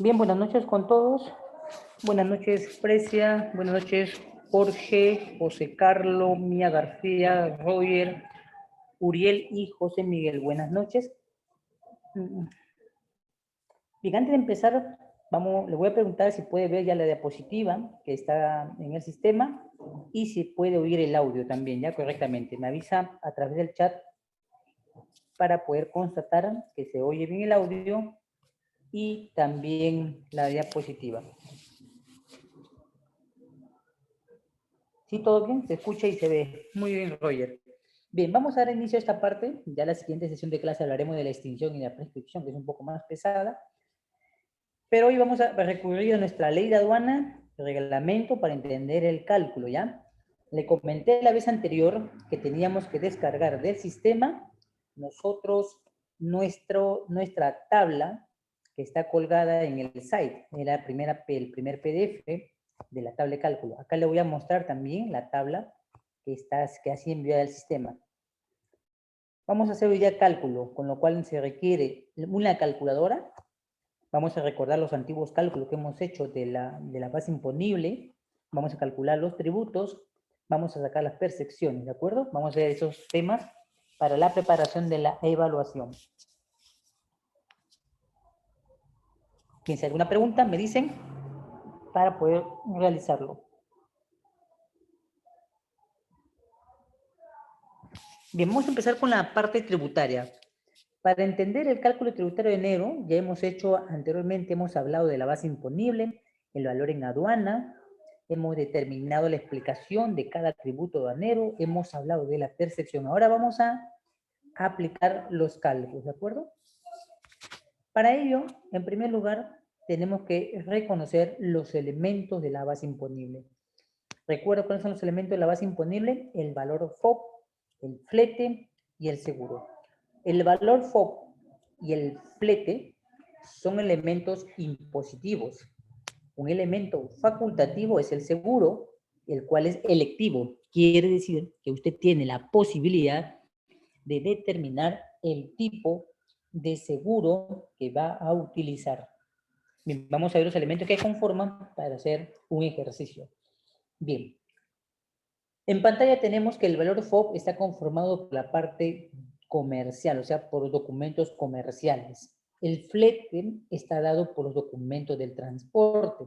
Bien, buenas noches con todos. Buenas noches, Precia. Buenas noches, Jorge, José Carlos, Mía García, Roger, Uriel y José Miguel. Buenas noches. Bien, antes de empezar, le voy a preguntar si puede ver ya la diapositiva que está en el sistema y si puede oír el audio también, ya correctamente. Me avisa a través del chat para poder constatar que se oye bien el audio y también la diapositiva. Sí, todo bien, se escucha y se ve. Muy bien, Roger. Bien, vamos a dar inicio a esta parte. Ya en la siguiente sesión de clase hablaremos de la extinción y la prescripción, que es un poco más pesada. Pero hoy vamos a recurrir a nuestra ley de aduana, reglamento para entender el cálculo, ¿ya? Le comenté la vez anterior que teníamos que descargar del sistema nosotros nuestra tabla que está colgada en el site, en el primer PDF de la tabla de cálculo. Acá le voy a mostrar también la tabla que así enviada al sistema. Vamos a hacer hoy día cálculo, con lo cual se requiere una calculadora. Vamos a recordar los antiguos cálculos que hemos hecho de la base imponible. Vamos a calcular los tributos. Vamos a sacar las percepciones, ¿de acuerdo? Vamos a ver esos temas para la preparación de la evaluación. ¿Tienen alguna pregunta? Me dicen para poder realizarlo. Bien, vamos a empezar con la parte tributaria. Para entender el cálculo tributario de enero, ya hemos hecho anteriormente, hemos hablado de la base imponible, el valor en aduana, hemos determinado la explicación de cada tributo aduanero, hemos hablado de la percepción. Ahora vamos a aplicar los cálculos, ¿de acuerdo? Para ello, en primer lugar, tenemos que reconocer los elementos de la base imponible. ¿Recuerda cuáles son los elementos de la base imponible? El valor FOB, el flete y el seguro. El valor FOB y el flete son elementos impositivos. Un elemento facultativo es el seguro, el cual es electivo. Quiere decir que usted tiene la posibilidad de determinar el tipo de seguro que va a utilizar. Bien, vamos a ver los elementos que conforman para hacer un ejercicio. Bien. En pantalla tenemos que el valor FOB está conformado por la parte comercial, o sea, por los documentos comerciales. El flete está dado por los documentos del transporte.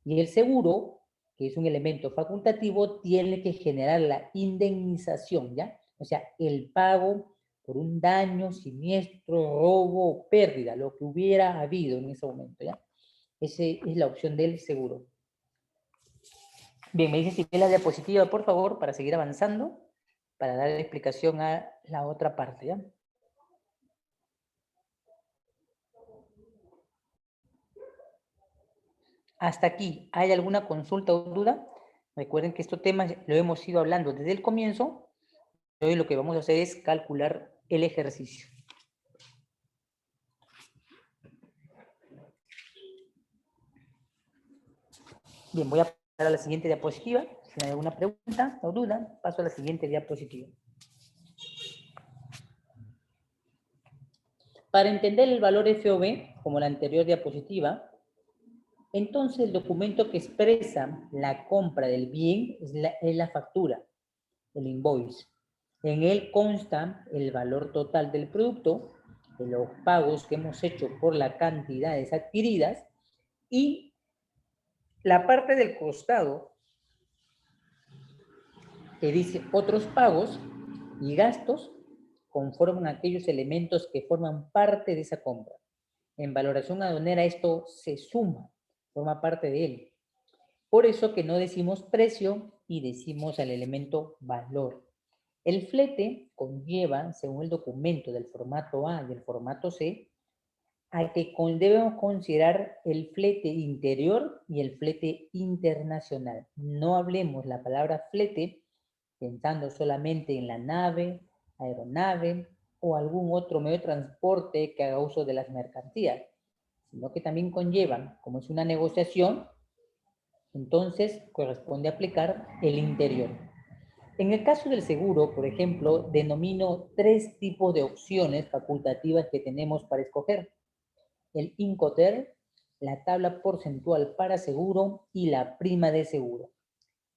Y el seguro, que es un elemento facultativo, tiene que generar la indemnización, ¿ya? O sea, el pago por un daño, siniestro, robo o pérdida, lo que hubiera habido en ese momento, ¿ya? Esa es la opción del seguro. Bien, me dice si ve la diapositiva, por favor, para seguir avanzando, para dar explicación a la otra parte, ¿ya? Hasta aquí, ¿hay alguna consulta o duda? Recuerden que estos temas lo hemos ido hablando desde el comienzo. Hoy lo que vamos a hacer es calcular el ejercicio. Bien, voy a pasar a la siguiente diapositiva. Si hay alguna pregunta o duda, paso a la siguiente diapositiva. Para entender el valor FOB, como la anterior diapositiva, entonces el documento que expresa la compra del bien es la factura, el invoice. En él consta el valor total del producto, de los pagos que hemos hecho por las cantidades adquiridas y la parte del costado que dice otros pagos y gastos conforman aquellos elementos que forman parte de esa compra. En valoración aduanera esto se suma, forma parte de él. Por eso que no decimos precio y decimos el elemento valor. El flete conlleva, según el documento del formato A y el formato C, a que debemos considerar el flete interior y el flete internacional. No hablemos la palabra flete pensando solamente en la nave, aeronave o algún otro medio de transporte que haga uso de las mercancías, sino que también conllevan, como es una negociación, entonces corresponde aplicar el interior. En el caso del seguro, por ejemplo, denomino 3 tipos de opciones facultativas que tenemos para escoger. El Incoterm, la tabla porcentual para seguro y la prima de seguro.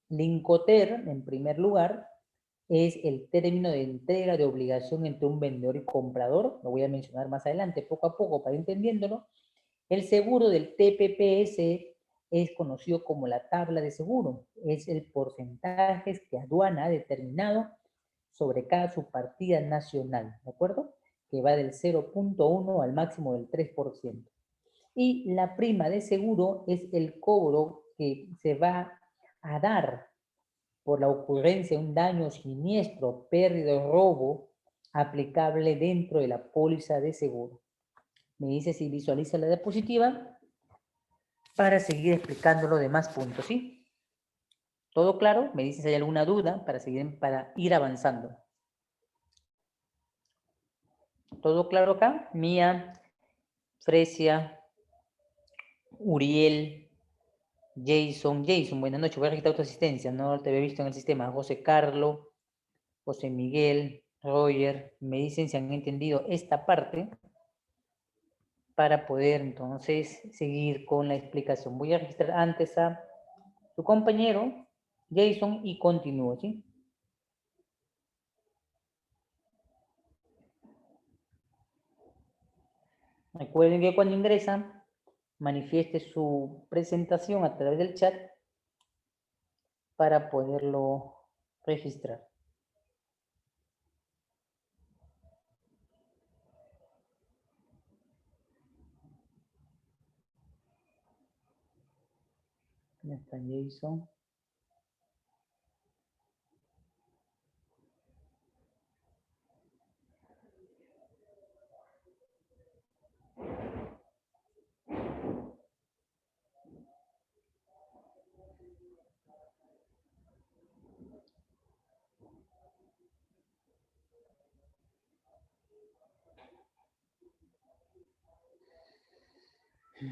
Lincoter, en primer lugar, es el término de entrega de obligación entre un vendedor y comprador. Lo voy a mencionar más adelante, poco a poco, para ir entendiéndolo. El seguro del TPPS es conocido como la tabla de seguro. Es el porcentaje que aduana ha determinado sobre cada subpartida nacional, ¿de acuerdo? Que va del 0.1 al máximo del 3%. Y la prima de seguro es el cobro que se va a dar por la ocurrencia de un daño, siniestro, pérdida o robo aplicable dentro de la póliza de seguro. Me dice si visualiza la diapositiva para seguir explicando los demás puntos, ¿sí? ¿Todo claro? Me dice si hay alguna duda para ir avanzando. ¿Todo claro acá? Mía, Fresia, Uriel, Jason, buenas noches, voy a registrar tu asistencia, no te había visto en el sistema. José Carlos, José Miguel, Roger, me dicen si han entendido esta parte para poder entonces seguir con la explicación. Voy a registrar antes a tu compañero, Jason, y continúo, ¿sí? Recuerden que cuando ingresan, manifieste su presentación a través del chat para poderlo registrar. ¿Dónde está Jason?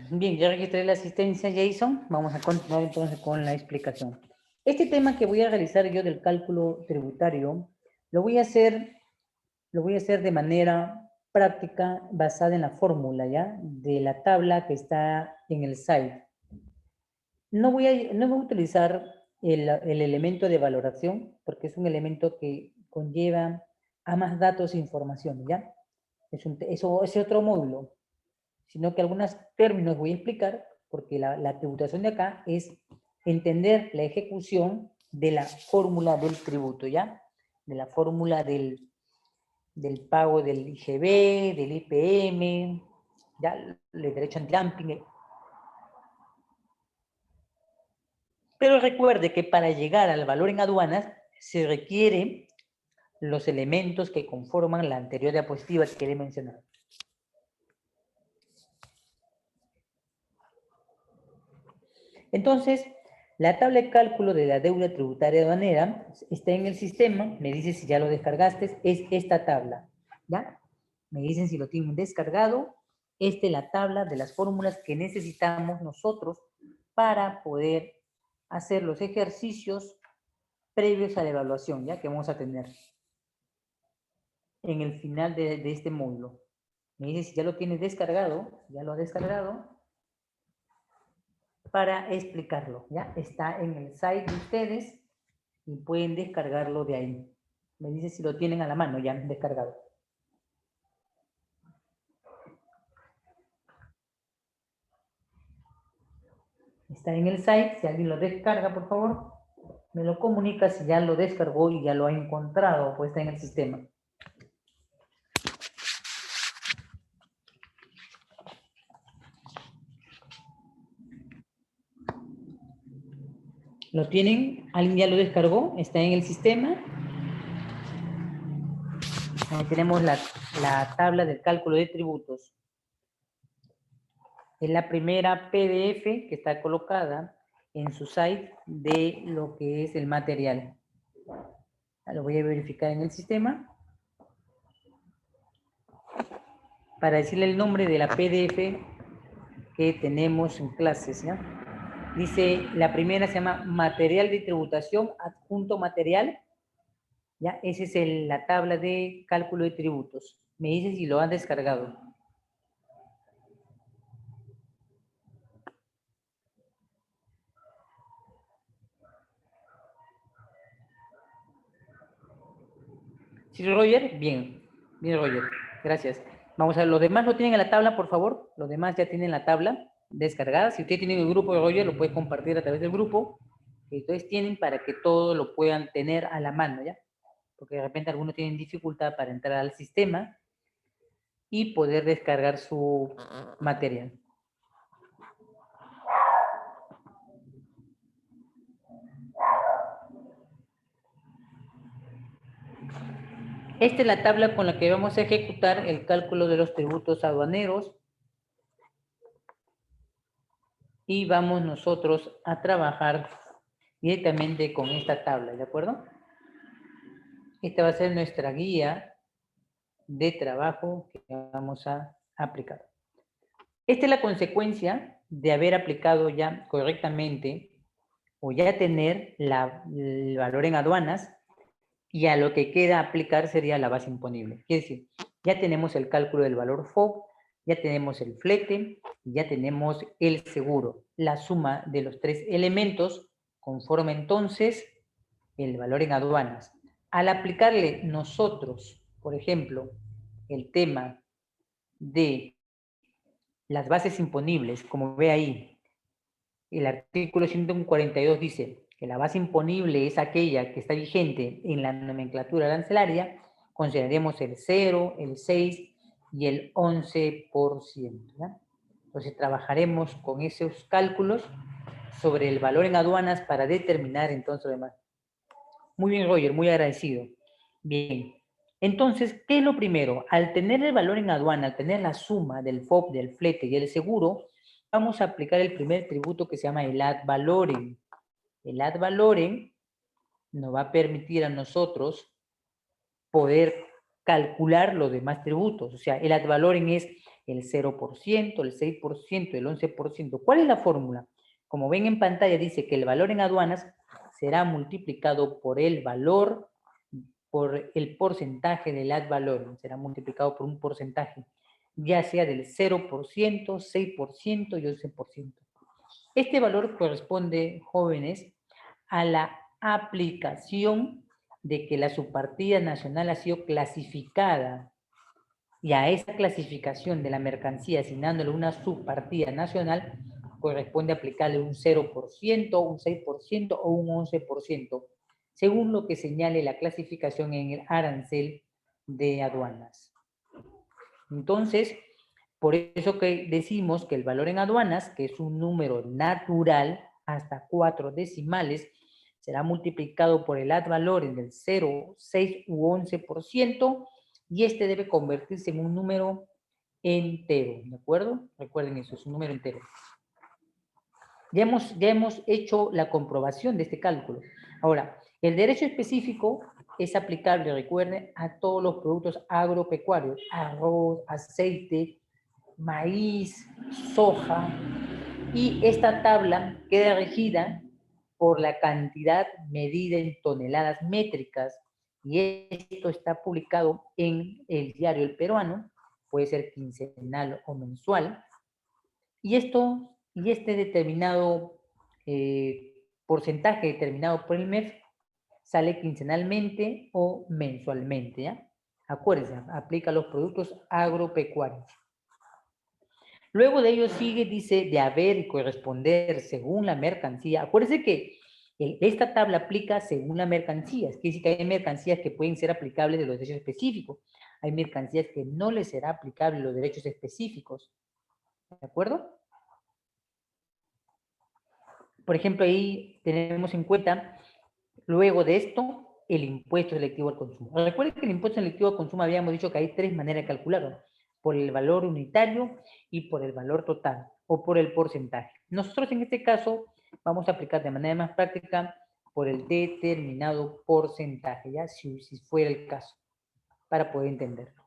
Bien, ya registré la asistencia, Jason. Vamos a continuar entonces con la explicación. Este tema que voy a realizar yo del cálculo tributario, lo voy a hacer de manera práctica basada en la fórmula, ¿ya? De la tabla que está en el site. No voy a utilizar el elemento de valoración, porque es un elemento que conlleva a más datos e información, ¿ya? Eso es otro módulo, sino que algunos términos voy a explicar, porque la tributación de acá es entender la ejecución de la fórmula del tributo, ¿ya? De la fórmula del pago del IGB, del IPM, ¿ya? El derecho antidumping. Pero recuerde que para llegar al valor en aduanas se requieren los elementos que conforman la anterior diapositiva que quería mencionar. Entonces, la tabla de cálculo de la deuda tributaria aduanera está en el sistema, me dice si ya lo descargaste, es esta tabla, ¿ya? Me dicen si lo tienen descargado. Esta es la tabla de las fórmulas que necesitamos nosotros para poder hacer los ejercicios previos a la evaluación, ¿ya? Que vamos a tener en el final de este módulo. Me dice si ya lo tienes descargado, ya lo has descargado, para explicarlo, ¿ya? Está en el site de ustedes y pueden descargarlo de ahí. Me dice si lo tienen a la mano ya descargado. Está en el site, si alguien lo descarga, por favor, me lo comunica si ya lo descargó y ya lo ha encontrado, pues está en el sistema. ¿Lo tienen? ¿Alguien ya lo descargó? ¿Está en el sistema? Ahí tenemos la tabla del cálculo de tributos. Es la primera PDF que está colocada en su site de lo que es el material. Lo voy a verificar en el sistema para decirle el nombre de la PDF que tenemos en clases, ¿ya? Dice, la primera se llama material de tributación, adjunto material, ¿ya? Esa es la tabla de cálculo de tributos. Me dice si lo han descargado. ¿Sí, Roger? Bien, bien, Roger. Gracias. Vamos a ver, los demás lo tienen en la tabla, por favor. Los demás ya tienen la tabla descargada. Si usted tiene el grupo de Roger, lo puede compartir a través del grupo que ustedes tienen para que todos lo puedan tener a la mano, ¿ya? Porque de repente algunos tienen dificultad para entrar al sistema y poder descargar su material. Esta es la tabla con la que vamos a ejecutar el cálculo de los tributos aduaneros y vamos nosotros a trabajar directamente con esta tabla, ¿de acuerdo? Esta va a ser nuestra guía de trabajo que vamos a aplicar. Esta es la consecuencia de haber aplicado ya correctamente o ya tener el valor en aduanas y a lo que queda aplicar sería la base imponible. Quiere decir, ya tenemos el cálculo del valor FOB, ya tenemos el flete, y ya tenemos el seguro. La suma de los tres elementos conforma entonces el valor en aduanas. Al aplicarle nosotros, por ejemplo, el tema de las bases imponibles, como ve ahí, el artículo 142 dice que la base imponible es aquella que está vigente en la nomenclatura arancelaria, consideraremos el 0, el 6 y el 11%. ¿Ya? Entonces trabajaremos con esos cálculos sobre el valor en aduanas para determinar entonces lo demás. Muy bien, Roger, muy agradecido. Bien, entonces, ¿qué es lo primero? Al tener el valor en aduana, al tener la suma del FOB, del flete y el seguro, vamos a aplicar el primer tributo que se llama el ad valorem. El ad valorem nos va a permitir a nosotros poder calcular los demás tributos. O sea, el ad valorem es el 0%, el 6%, el 11%. ¿Cuál es la fórmula? Como ven en pantalla, dice que el valor en aduanas será multiplicado por el valor, por el porcentaje del ad valorem. Será multiplicado por un porcentaje, ya sea del 0%, 6% y 11%. Este valor corresponde, jóvenes, a la aplicación de que la subpartida nacional ha sido clasificada y a esa clasificación de la mercancía asignándole una subpartida nacional corresponde aplicarle un 0%, un 6% o un 11%, según lo que señale la clasificación en el arancel de aduanas. Entonces, por eso que decimos que el valor en aduanas, que es un número natural hasta 4 decimales, será multiplicado por el ad valorem del 0, 6 u 11%, y este debe convertirse en un número entero, ¿de acuerdo? Recuerden eso, es un número entero. Ya hemos hecho la comprobación de este cálculo. Ahora, el derecho específico es aplicable, recuerden, a todos los productos agropecuarios, arroz, aceite, maíz, soja, y esta tabla queda regida por la cantidad medida en toneladas métricas, y esto está publicado en el diario El Peruano, puede ser quincenal o mensual, y este determinado porcentaje determinado por el MEF sale quincenalmente o mensualmente, ¿ya? Acuérdense, aplica a los productos agropecuarios. Luego de ello sigue, dice, de haber y corresponder según la mercancía. Acuérdense que esta tabla aplica según la mercancía. Es decir, que hay mercancías que pueden ser aplicables de los derechos específicos. Hay mercancías que no les será aplicable los derechos específicos. ¿De acuerdo? Por ejemplo, ahí tenemos en cuenta, luego de esto, el impuesto selectivo al consumo. Recuerden que el impuesto selectivo al consumo habíamos dicho que hay tres maneras de calcularlo: por el valor unitario y por el valor total, o por el porcentaje. Nosotros en este caso vamos a aplicar de manera más práctica por el determinado porcentaje, ya si fuera el caso, para poder entenderlo.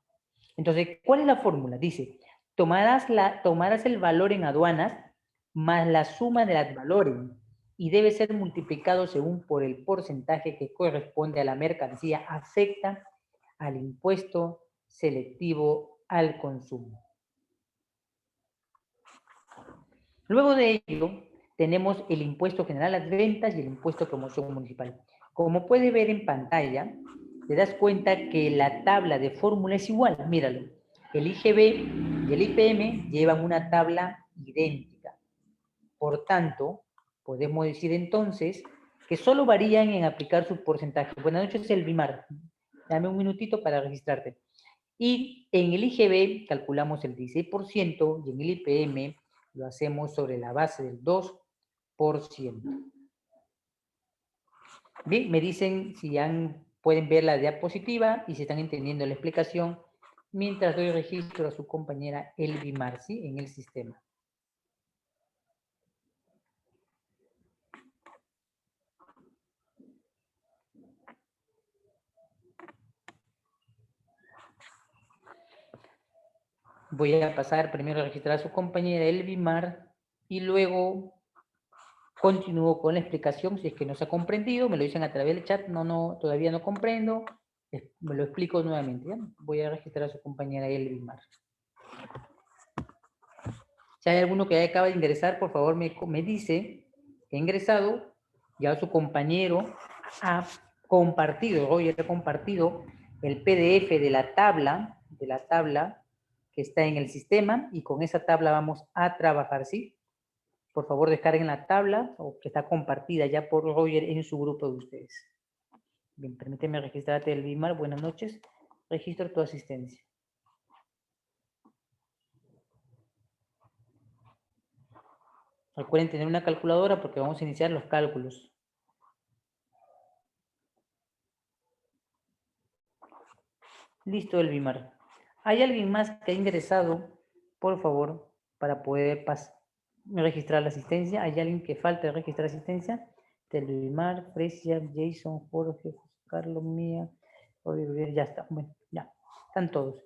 Entonces, ¿cuál es la fórmula? Dice, tomarás el valor en aduanas más la suma del ad valorem, y debe ser multiplicado según por el porcentaje que corresponde a la mercancía afecta al impuesto selectivo al consumo. Luego de ello, tenemos el impuesto general a las ventas y el impuesto de promoción municipal. Como puede ver en pantalla, te das cuenta que la tabla de fórmula es igual. Míralo. El IGB y el IPM llevan una tabla idéntica. Por tanto, podemos decir entonces que solo varían en aplicar su porcentaje. Buenas noches, Elvimar. Dame un minutito para registrarte. Y en el IGB calculamos el 16% y en el IPM lo hacemos sobre la base del 2%. Bien, me dicen si pueden ver la diapositiva y si están entendiendo la explicación mientras doy registro a su compañera Elvimar, ¿sí? En el sistema. Voy a pasar primero a registrar a su compañera Elvimar y luego continúo con la explicación. Si es que no se ha comprendido, me lo dicen a través del chat. No, todavía no comprendo. Me lo explico nuevamente. ¿Ya? Voy a registrar a su compañera Elvimar. Si hay alguno que acaba de ingresar, por favor me dice que ha ingresado. Ya su compañero ha compartido, Roger ha compartido el PDF de la tabla que está en el sistema y con esa tabla vamos a trabajar, ¿sí? Por favor, descarguen la tabla o que está compartida ya por Roger en su grupo de ustedes. Bien, permíteme registrarte, Elvimar. Buenas noches. Registro tu asistencia. Recuerden tener una calculadora porque vamos a iniciar los cálculos. Listo, Elvimar. ¿Hay alguien más que ha ingresado, por favor, para poder registrar la asistencia? ¿Hay alguien que falta registrar asistencia? Elvimar, Fresia, Jason, Jorge, Carlos, Mía, Oliver, ya está. Bueno, ya, están todos.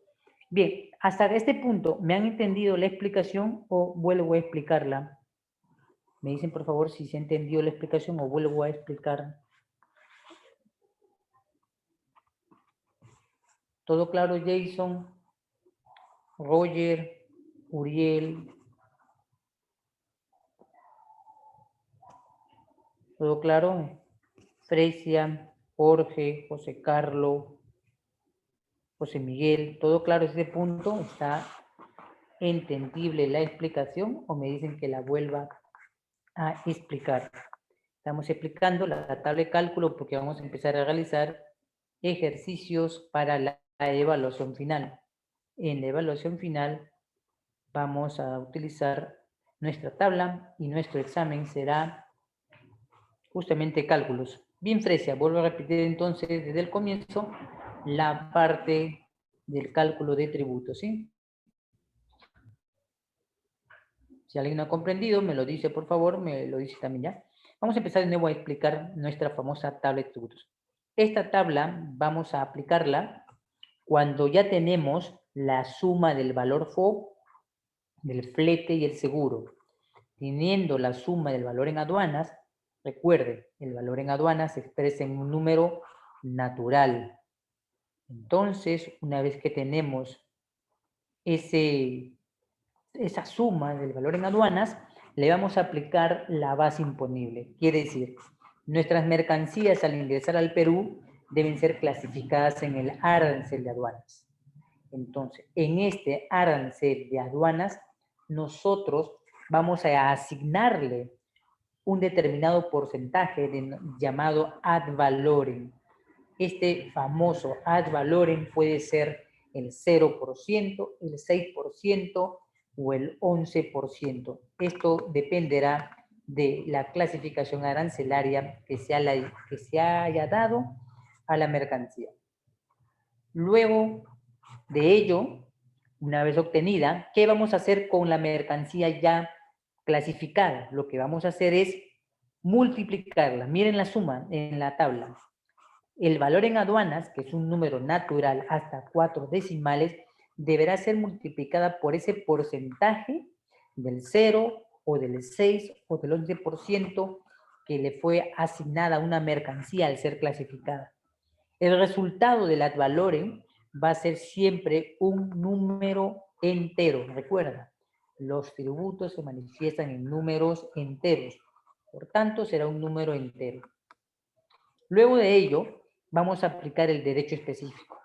Bien, hasta este punto, ¿me han entendido la explicación o vuelvo a explicarla? Me dicen, por favor, si se ha entendido la explicación o vuelvo a explicar. ¿Todo claro, Jason? Roger, Uriel. ¿Todo claro? Fresia, Jorge, José Carlos, José Miguel. ¿Todo claro ese punto? ¿Está entendible la explicación o me dicen que la vuelva a explicar? Estamos explicando la tabla de cálculo porque vamos a empezar a realizar ejercicios para la evaluación final. En la evaluación final vamos a utilizar nuestra tabla y nuestro examen será justamente cálculos. Bien, Fresia, vuelvo a repetir entonces desde el comienzo la parte del cálculo de tributos, ¿sí? Si alguien no ha comprendido, me lo dice, por favor, me lo dice también ya. Vamos a empezar de nuevo a explicar nuestra famosa tabla de tributos. Esta tabla vamos a aplicarla cuando ya tenemos la suma del valor FOB, del flete y el seguro. Teniendo la suma del valor en aduanas, recuerden, el valor en aduanas se expresa en un número natural. Entonces, una vez que tenemos esa suma del valor en aduanas, le vamos a aplicar la base imponible. Quiere decir, nuestras mercancías al ingresar al Perú deben ser clasificadas en el arancel de aduanas. Entonces, en este arancel de aduanas, nosotros vamos a asignarle un determinado porcentaje llamado ad valorem. Este famoso ad valorem puede ser el 0%, el 6% o el 11%. Esto dependerá de la clasificación arancelaria que se haya dado a la mercancía. Luego de ello, una vez obtenida, ¿qué vamos a hacer con la mercancía ya clasificada? Lo que vamos a hacer es multiplicarla. Miren la suma en la tabla. El valor en aduanas, que es un número natural hasta 4 decimales, deberá ser multiplicada por ese porcentaje del 0 o del 6 o del 11% que le fue asignada a una mercancía al ser clasificada. El resultado del ad valorem va a ser siempre un número entero. Recuerda, los tributos se manifiestan en números enteros. Por tanto, será un número entero. Luego de ello, vamos a aplicar el derecho específico.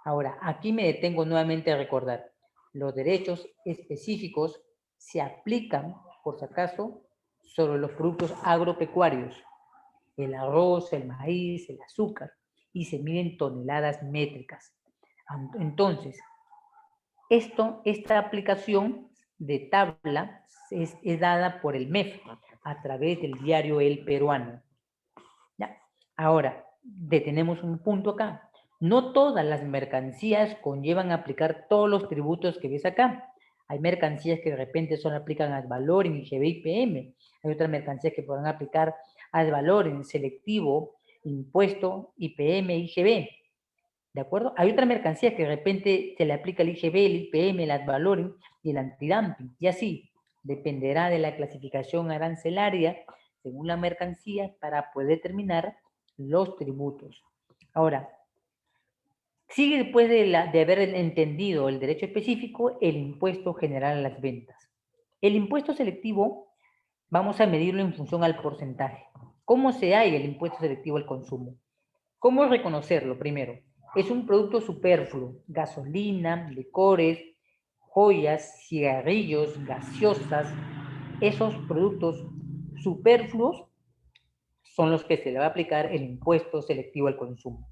Ahora, aquí me detengo nuevamente a recordar. Los derechos específicos se aplican, por si acaso, sobre los productos agropecuarios, el arroz, el maíz, el azúcar, y se miden toneladas métricas. Entonces, esta aplicación de tabla es dada por el MEF a través del diario El Peruano. ¿Ya? Ahora, detenemos un punto acá. No todas las mercancías conllevan aplicar todos los tributos que ves acá. Hay mercancías que de repente solo aplican ad valorem, IGB y PM. Hay otras mercancías que podrán aplicar ad valorem, selectivo, impuesto, IPM, IGB. ¿De acuerdo? Hay otras mercancías que de repente se le aplica el IGB, el IPM, el ad valorem y el antidumping. Y así, dependerá de la clasificación arancelaria según la mercancía para poder determinar los tributos. Ahora, sigue después de haber entendido el derecho específico, el impuesto general a las ventas. El impuesto selectivo vamos a medirlo en función al porcentaje. ¿Cómo se halla el impuesto selectivo al consumo? ¿Cómo reconocerlo? Primero, es un producto superfluo, gasolina, licores, joyas, cigarrillos, gaseosas. Esos productos superfluos son los que se le va a aplicar el impuesto selectivo al consumo.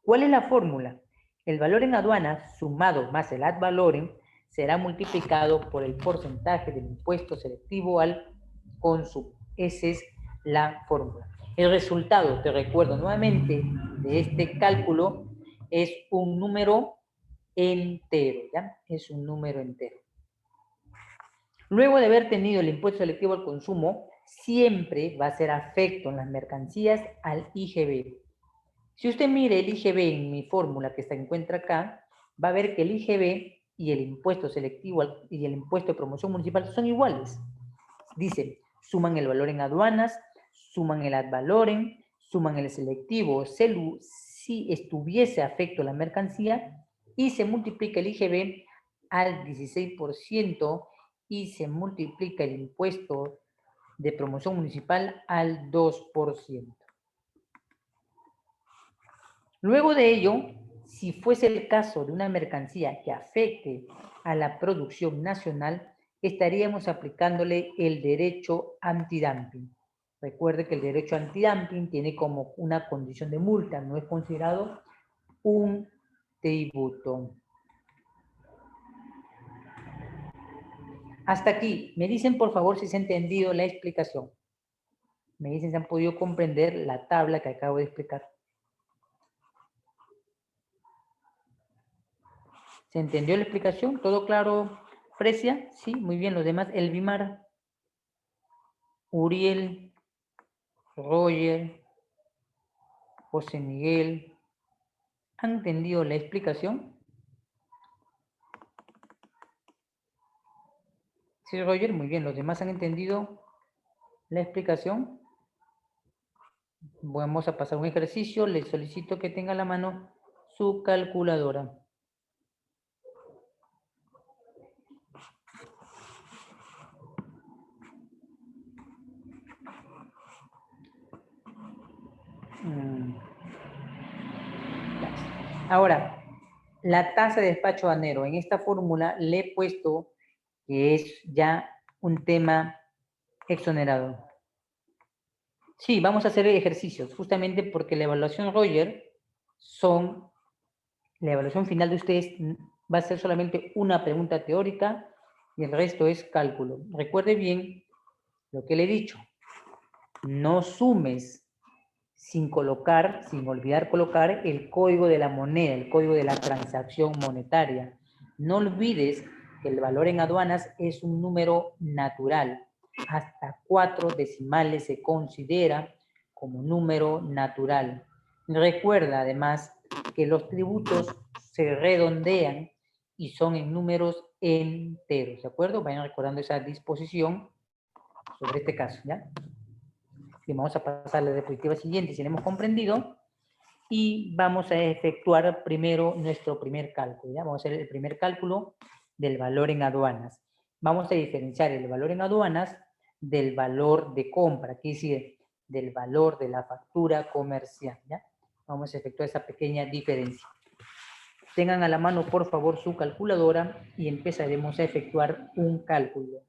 ¿Cuál es la fórmula? El valor en aduana sumado más el ad valorem será multiplicado por el porcentaje del impuesto selectivo al consumo. Esa es la fórmula. El resultado, te recuerdo nuevamente, de este cálculo es un número entero, ¿ya? Es un número entero. Luego de haber tenido el impuesto selectivo al consumo, siempre va a ser afecto en las mercancías al IGB. Si usted mire el IGB en mi fórmula que se encuentra acá, va a ver que el IGB y el impuesto selectivo y el impuesto de promoción municipal son iguales. Dice, suman el valor en aduanas, suman el ad valorem, suman el selectivo si estuviese afecto a la mercancía y se multiplica el IGB al 16% y se multiplica el impuesto de promoción municipal al 2%. Luego de ello, si fuese el caso de una mercancía que afecte a la producción nacional, estaríamos aplicándole el derecho antidumping. Recuerde que el derecho antidumping tiene como una condición de multa, no es considerado un tributo. Hasta aquí, me dicen por favor si se ha entendido la explicación. Me dicen si han podido comprender la tabla que acabo de explicar. ¿Se entendió la explicación? ¿Todo claro, Fresia? Sí, muy bien. Los demás, Elvimar, Uriel, Roger, José Miguel, ¿han entendido la explicación? Sí, Roger, muy bien. ¿Los demás han entendido la explicación? Vamos a pasar un ejercicio. Les solicito que tenga a la mano su calculadora. Ahora, la tasa de despacho aduanero. En esta fórmula le he puesto que es ya un tema exonerado. Sí, vamos a hacer ejercicios, justamente porque la evaluación Roger la evaluación final de ustedes va a ser solamente una pregunta teórica y el resto es cálculo. Recuerde bien lo que le he dicho. No sumes sin olvidar colocar el código de la moneda, el código de la transacción monetaria. No olvides que el valor en aduanas es un número natural. Hasta 4 decimales se considera como número natural. Recuerda además que los tributos se redondean y son en números enteros, ¿de acuerdo? Vayan recordando esa disposición sobre este caso, ¿ya? Y vamos a pasar a la diapositiva siguiente, si lo hemos comprendido, y vamos a efectuar primero nuestro primer cálculo, ¿ya? Vamos a hacer el primer cálculo del valor en aduanas. Vamos a diferenciar el valor en aduanas del valor de compra, que es decir, del valor de la factura comercial, ¿ya? Vamos a efectuar esa pequeña diferencia. Tengan a la mano, por favor, su calculadora y empezaremos a efectuar un cálculo.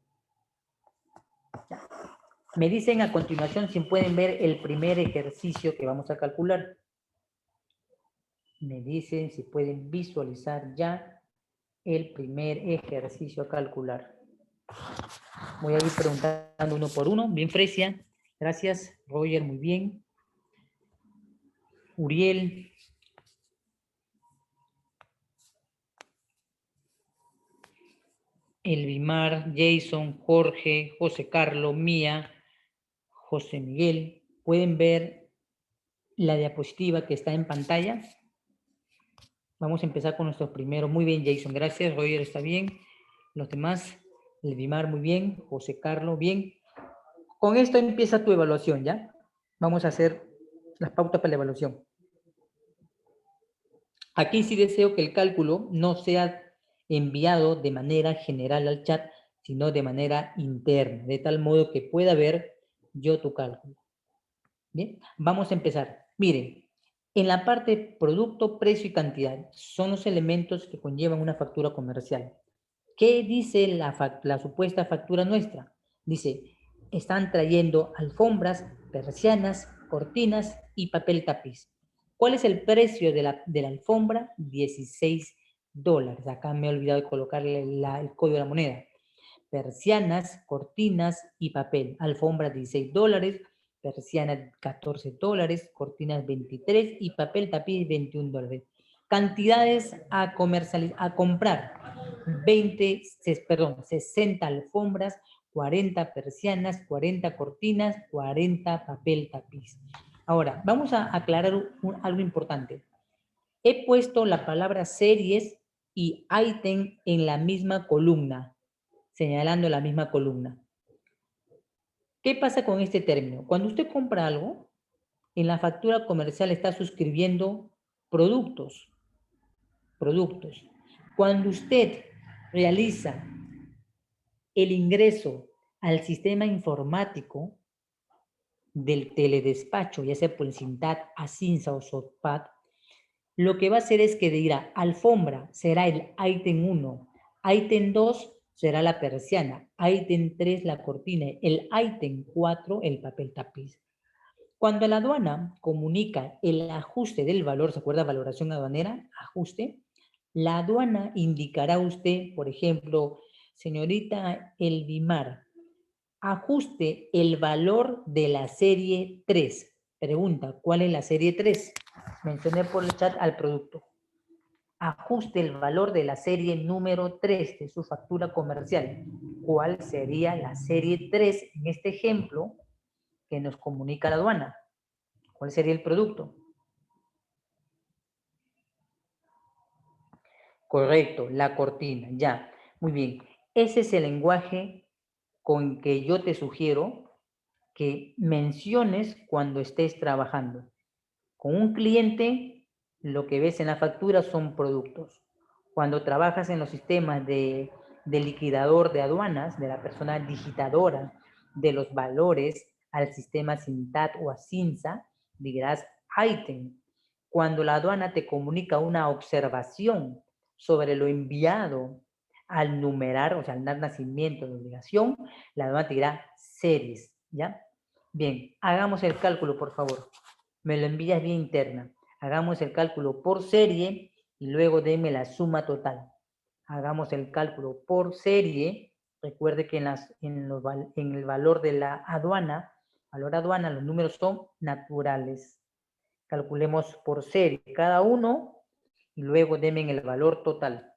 Me dicen a continuación si pueden ver el primer ejercicio que vamos a calcular. Me dicen si pueden visualizar ya el primer ejercicio a calcular. Voy a ir preguntando uno por uno. Bien, Fresia. Gracias. Roger, muy bien. Uriel. Elvimar, Jason, Jorge, José Carlos, Mía, José Miguel. ¿Pueden ver la diapositiva que está en pantalla? Vamos a empezar con nuestros primeros. Muy bien, Jason, gracias. Roger está bien. Los demás, Elvimar, muy bien. José Carlos, bien. Con esto empieza tu evaluación, ¿ya? Vamos a hacer las pautas para la evaluación. Aquí sí deseo que el cálculo no sea enviado de manera general al chat, sino de manera interna, de tal modo que pueda ver yo tu cálculo. Bien, vamos a empezar. Miren, en la parte producto, precio y cantidad son los elementos que conllevan una factura comercial. ¿Qué dice la supuesta factura nuestra? Dice, están trayendo alfombras, persianas, cortinas y papel tapiz. ¿Cuál es el precio de la alfombra? $16. Acá me he olvidado de colocarle el código de la moneda. Persianas, cortinas y papel. Alfombra $16, persianas $14, cortinas $23 y papel tapiz $21. Cantidades a comprar. 60 alfombras, 40 persianas, 40 cortinas, 40 papel tapiz. Ahora, vamos a aclarar algo importante. He puesto la palabra series y ítem en la misma columna, señalando la misma columna. ¿Qué pasa con este término? Cuando usted compra algo, en la factura comercial está suscribiendo productos. Cuando usted realiza el ingreso al sistema informático del teledespacho, ya sea por el SINTAT, ASINSA o SOTPAD, lo que va a hacer es que dirá, alfombra será el ítem 1, ítem 2 será la persiana, ítem 3 la cortina, el ítem 4 el papel tapiz. Cuando la aduana comunica el ajuste del valor, ¿se acuerda? Valoración aduanera, ajuste. La aduana indicará a usted, por ejemplo, señorita Elvimar, ajuste el valor de la serie 3. Pregunta, ¿cuál es la serie 3? Mencioné por el chat al producto. Ajuste el valor de la serie número 3 de su factura comercial. ¿Cuál sería la serie 3 en este ejemplo que nos comunica la aduana? ¿Cuál sería el producto? Correcto, la cortina, ya. Muy bien. Ese es el lenguaje con que yo te sugiero que menciones cuando estés trabajando. Con un cliente, lo que ves en la factura son productos. Cuando trabajas en los sistemas de liquidador de aduanas, de la persona digitadora de los valores al sistema SINTAT o ASINSA, dirás ítem. Cuando la aduana te comunica una observación sobre lo enviado al numerar, o sea, al dar nacimiento de obligación, la aduana te dirá series, ¿ya? Bien, hagamos el cálculo, por favor. Me lo envías vía interna. Hagamos el cálculo por serie y luego deme la suma total. Hagamos el cálculo por serie. Recuerde que en el valor de la aduana, los números son naturales. Calculemos por serie cada uno y luego deme el valor total.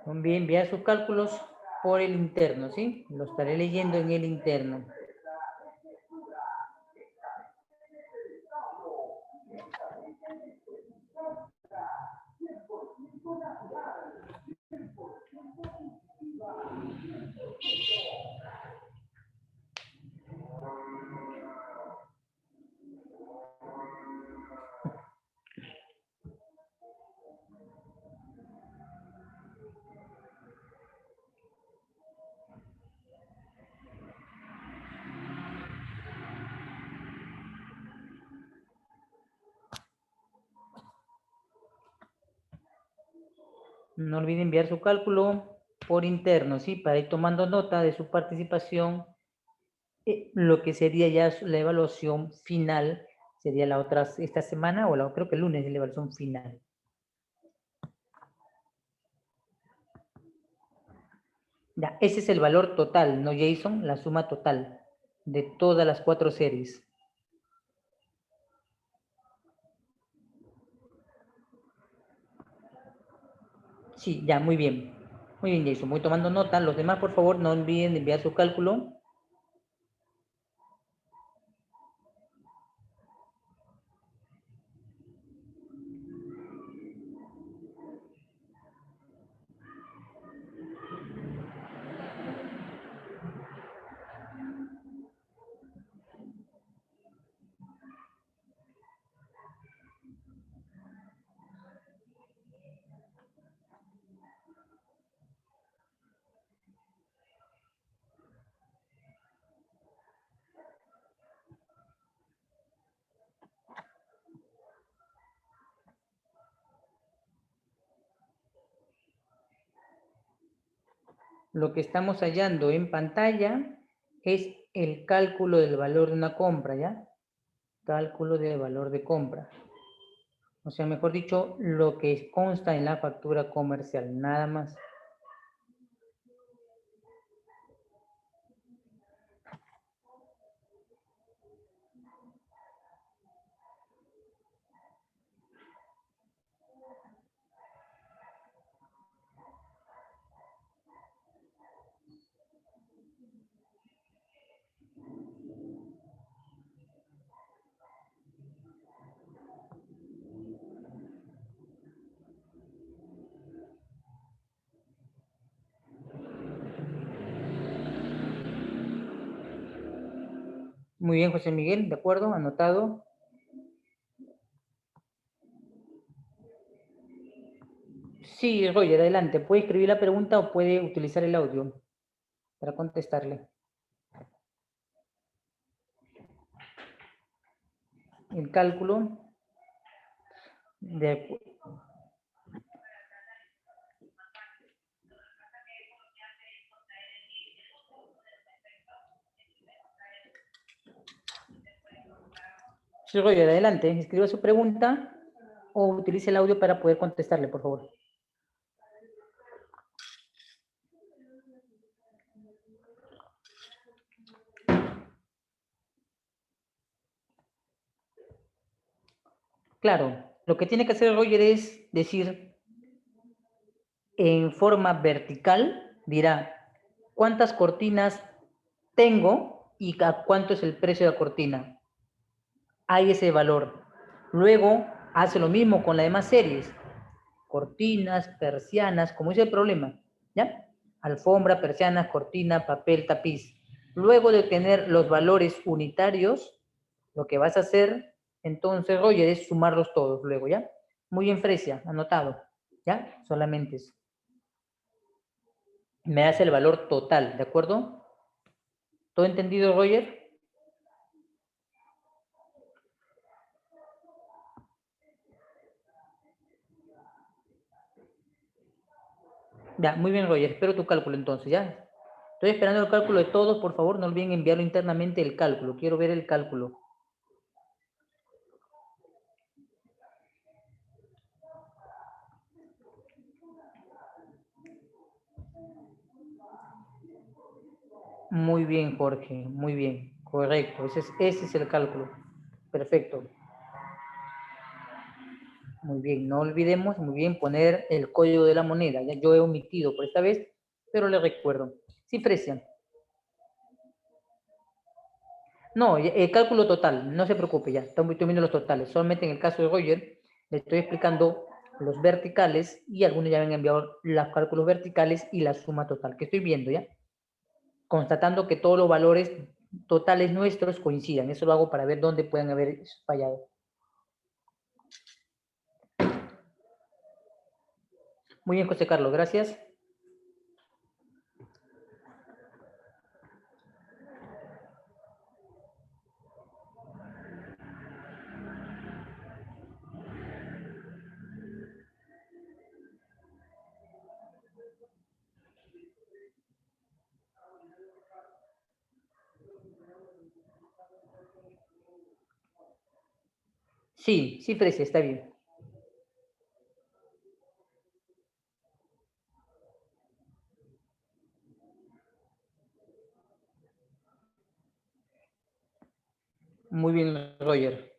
Bien, enviar sus cálculos por el interno, ¿sí? Lo estaré leyendo en el interno. No olvide enviar su cálculo por interno, ¿sí? Para ir tomando nota de su participación. Lo que sería ya la evaluación final sería esta semana, o creo que el lunes es la evaluación final. Ya, ese es el valor total, ¿no, Jason? La suma total de todas las 4 series. Sí, ya, muy bien. Muy bien, Jason. Voy tomando nota. Los demás, por favor, no olviden de enviar su cálculo. Lo que estamos hallando en pantalla es el cálculo del valor de una compra, ¿ya? Cálculo del valor de compra. O sea, mejor dicho, lo que consta en la factura comercial, nada más. Muy bien, José Miguel, ¿de acuerdo? Anotado. Sí, Roger, adelante. Puede escribir la pregunta o puede utilizar el audio para contestarle. El cálculo de... Sí, Roger, adelante. Escriba su pregunta o utilice el audio para poder contestarle, por favor. Claro, lo que tiene que hacer Roger es decir en forma vertical, dirá cuántas cortinas tengo y a cuánto es el precio de la cortina. Hay ese valor. Luego hace lo mismo con las demás series. Cortinas, persianas, como es el problema, ¿ya? Alfombra, persianas, cortina, papel, tapiz. Luego de tener los valores unitarios, lo que vas a hacer, entonces, Roger, es sumarlos todos luego, ¿ya? Muy bien, Fresia, anotado, ¿ya? Solamente eso. Me hace el valor total, ¿de acuerdo? ¿Todo entendido, Roger? Ya, muy bien, Roger. Espero tu cálculo entonces, ¿ya? Estoy esperando el cálculo de todos, por favor, no olviden enviarlo internamente el cálculo. Quiero ver el cálculo. Muy bien, Jorge, muy bien. Correcto, ese es el cálculo. Perfecto. Muy bien, no olvidemos, muy bien, poner el código de la moneda. Ya yo he omitido por esta vez, pero le recuerdo. Sí, Fresia. No, el cálculo total, no se preocupe ya, estoy viendo los totales. Solamente en el caso de Roger, le estoy explicando los verticales y algunos ya me han enviado los cálculos verticales y la suma total, que estoy viendo ya. Constatando que todos los valores totales nuestros coincidan. Eso lo hago para ver dónde pueden haber fallado. Muy bien, José Carlos, gracias. Sí, sí, Fresia, está bien. Muy bien, Roger.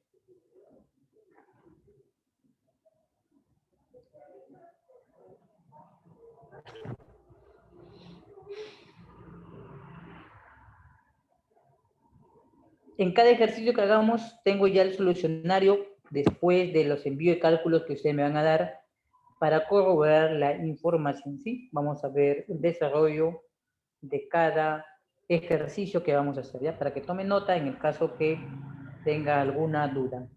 En cada ejercicio que hagamos, tengo ya el solucionario después de los envíos de cálculos que ustedes me van a dar para corroborar la información, ¿sí? Vamos a ver el desarrollo de cada ejercicio que vamos a hacer, ¿ya? Para que tomen nota en el caso que tenga alguna duda.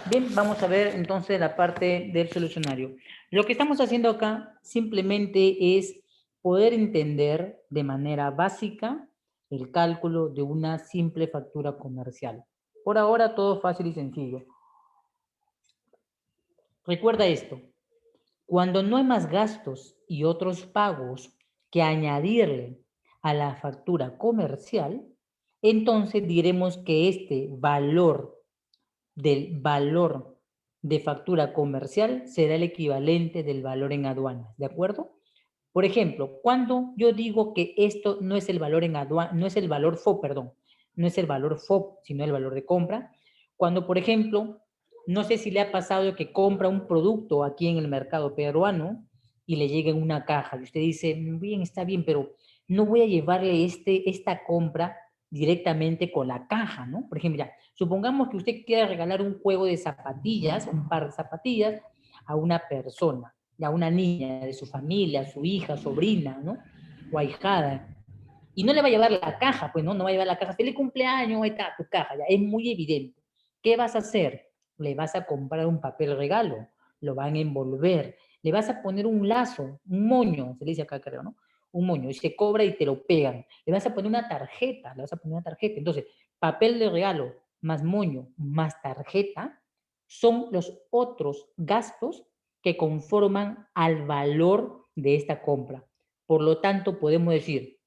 Bien, vamos a ver entonces la parte del solucionario. Lo que estamos haciendo acá simplemente es poder entender de manera básica el cálculo de una simple factura comercial. Por ahora todo fácil y sencillo. Recuerda esto, cuando no hay más gastos y otros pagos que añadirle a la factura comercial, entonces diremos que este valor del valor de factura comercial será el equivalente del valor en aduanas, ¿de acuerdo? Por ejemplo, cuando yo digo que esto no es el valor en aduana, no es el valor FOB, perdón, no es el valor FOB, sino el valor de compra, cuando, por ejemplo, no sé si le ha pasado que compra un producto aquí en el mercado peruano y le llega en una caja y usted dice, bien, está bien, pero no voy a llevarle esta compra directamente con la caja, ¿no? Por ejemplo, ya, supongamos que usted quiera regalar un juego de zapatillas, un par de zapatillas, a una persona, a una niña de su familia, su hija, sobrina, ¿no? O ahijada. Y no le va a llevar la caja, pues, ¿no? No va a llevar la caja. Feliz cumpleaños, ahí está tu caja, ya. Es muy evidente. ¿Qué vas a hacer? Le vas a comprar un papel regalo, lo van a envolver, le vas a poner un lazo, un moño, se le dice acá, creo, ¿no? Un moño, y se cobra y te lo pegan. Le vas a poner una tarjeta, le vas a poner una tarjeta. Entonces, papel de regalo más moño más tarjeta son los otros gastos que conforman al valor de esta compra. Por lo tanto, podemos decir,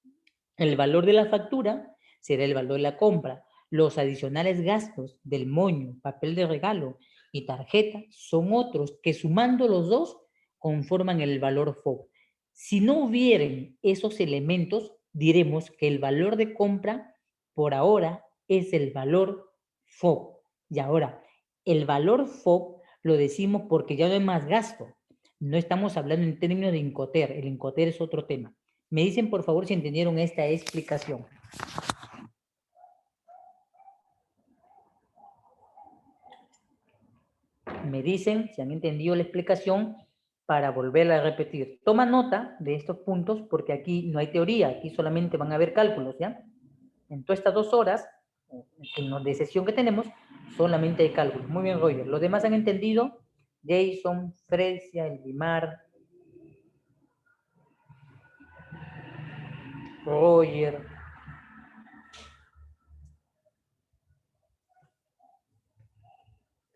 el valor de la factura será el valor de la compra. Los adicionales gastos del moño, papel de regalo y tarjeta son otros que sumando los dos conforman el valor FOB. Si no hubieran esos elementos, diremos que el valor de compra por ahora es el valor FOB. Y ahora, el valor FOB lo decimos porque ya no hay más gasto. No estamos hablando en términos de Incoter. El Incoter es otro tema. Me dicen, por favor, si entendieron esta explicación. Me dicen si han entendido la explicación para volverla a repetir. Toma nota de estos puntos porque aquí no hay teoría, aquí solamente van a haber cálculos, ¿ya? En todas estas 2 horas de sesión que tenemos, solamente hay cálculos. Muy bien, Roger. ¿Los demás han entendido? Jason, Fresia, Elvimar, Roger,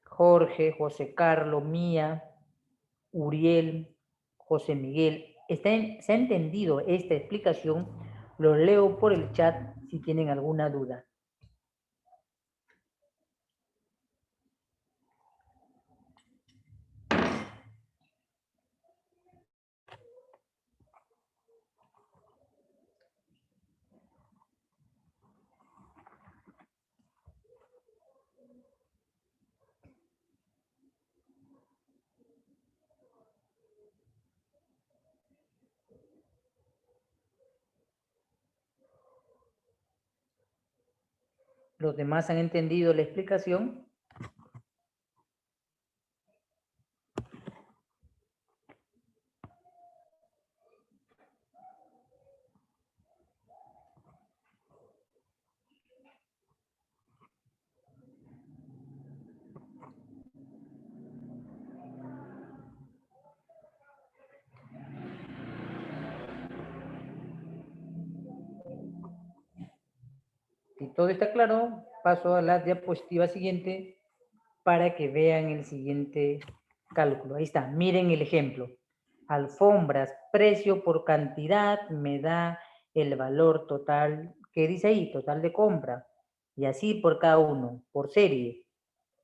Jorge, José Carlos, Mía, Uriel, José Miguel. ¿Se ha entendido esta explicación? Lo leo por el chat si tienen alguna duda. ¿Los demás han entendido la explicación? todo está claro, paso a la diapositiva siguiente para que vean el siguiente cálculo. Ahí está, miren el ejemplo. Alfombras, precio por cantidad, me da el valor total, ¿qué dice ahí? Total de compra. Y así por cada uno, por serie.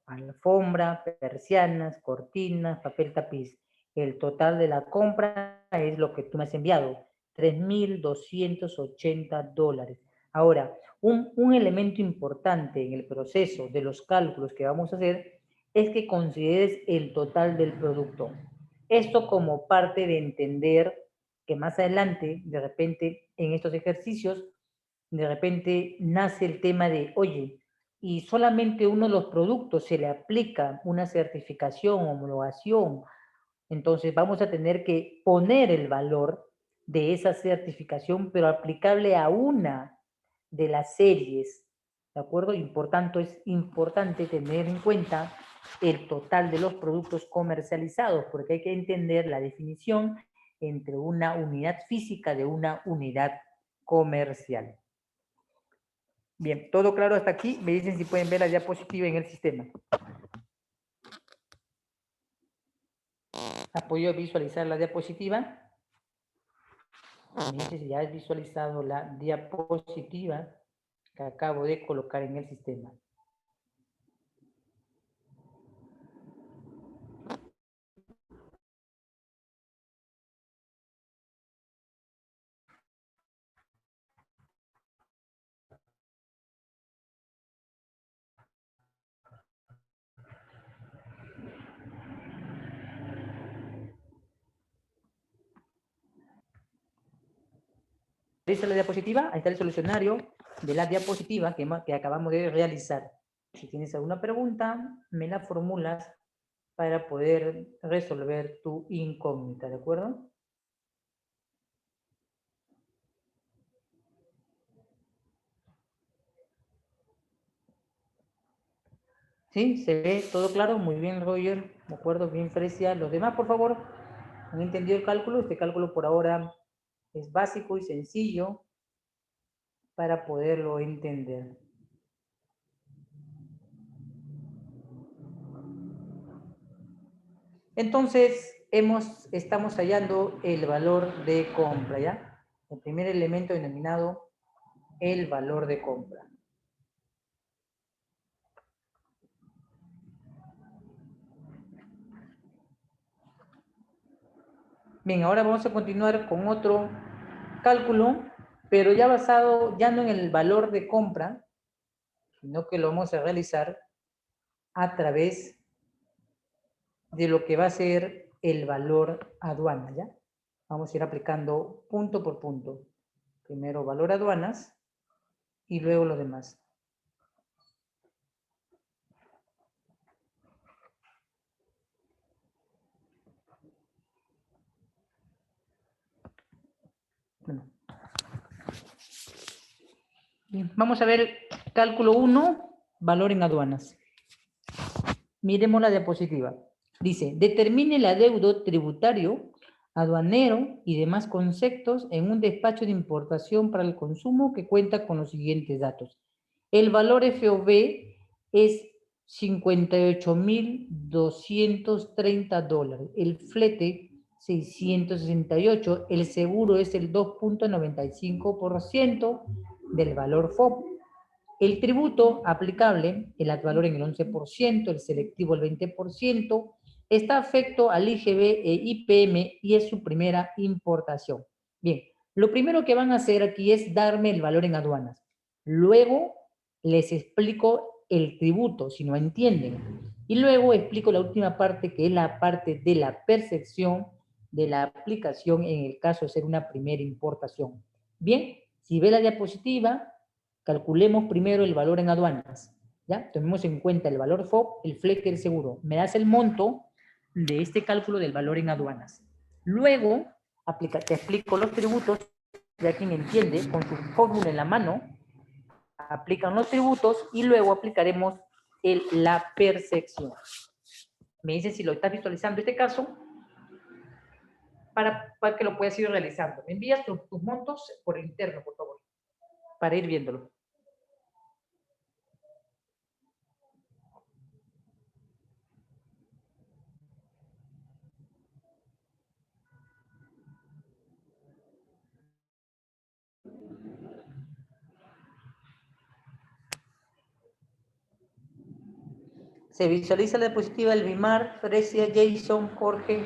Alfombra, persianas, cortinas, papel tapiz. El total de la compra es lo que tú me has enviado, $3,280. Ahora, un elemento importante en el proceso de los cálculos que vamos a hacer es que consideres el total del producto. Esto como parte de entender que más adelante, de repente, en estos ejercicios, de repente nace el tema de, oye, y solamente uno de los productos se le aplica una certificación, homologación, entonces vamos a tener que poner el valor de esa certificación, pero aplicable a una de las series, ¿de acuerdo? Y por tanto es importante tener en cuenta el total de los productos comercializados, porque hay que entender la definición entre una unidad física de una unidad comercial. Bien, todo claro hasta aquí. Me dicen si pueden ver la diapositiva en el sistema. ¿Has podido visualizar la diapositiva? Me dice si ya has visualizado la diapositiva que acabo de colocar en el sistema. ¿Ves la diapositiva? Ahí está el solucionario de la diapositiva que acabamos de realizar. Si tienes alguna pregunta, me la formulas para poder resolver tu incógnita, ¿de acuerdo? ¿Sí? ¿Se ve todo claro? Muy bien, Roger. ¿De acuerdo? Bien, Frecia. Los demás, por favor, ¿han entendido el cálculo? Este cálculo por ahora es básico y sencillo para poderlo entender. Entonces, estamos hallando el valor de compra, ¿ya? El primer elemento denominado el valor de compra. Bien, ahora vamos a continuar con otro cálculo, pero ya basado, ya no en el valor de compra, sino que lo vamos a realizar a través de lo que va a ser el valor aduana, ¿ya? Vamos a ir aplicando punto por punto. Primero valor aduanas y luego lo demás. Bueno. Bien, vamos a ver cálculo 1, valor en aduanas. Miremos la diapositiva. Dice, determine el adeudo tributario, aduanero y demás conceptos en un despacho de importación para el consumo que cuenta con los siguientes datos. El valor FOB es $58,230. El flete, 668. El seguro es el 2.95% del valor FOB. El tributo aplicable, el ad valorem el 11%, el selectivo el 20%, está afecto al IGB e IPM y es su primera importación. Bien, lo primero que van a hacer aquí es darme el valor en aduanas. Luego les explico el tributo, si no entienden. Y luego explico la última parte, que es la parte de la percepción de la aplicación en el caso de ser una primera importación. Bien, si ve la diapositiva, calculemos primero el valor en aduanas, ¿ya? Tomemos en cuenta el valor FOB, el flete del seguro. Me das el monto de este cálculo del valor en aduanas. Luego, te explico los tributos, ya quien entiende, con su fórmula en la mano, aplican los tributos y luego aplicaremos la percepción. Me dice si lo estás visualizando este caso, para que lo puedas ir realizando. Me envías tus montos por interno, por favor, para ir viéndolo. Se visualiza la diapositiva del Bimar, Fresia, Jason, Jorge,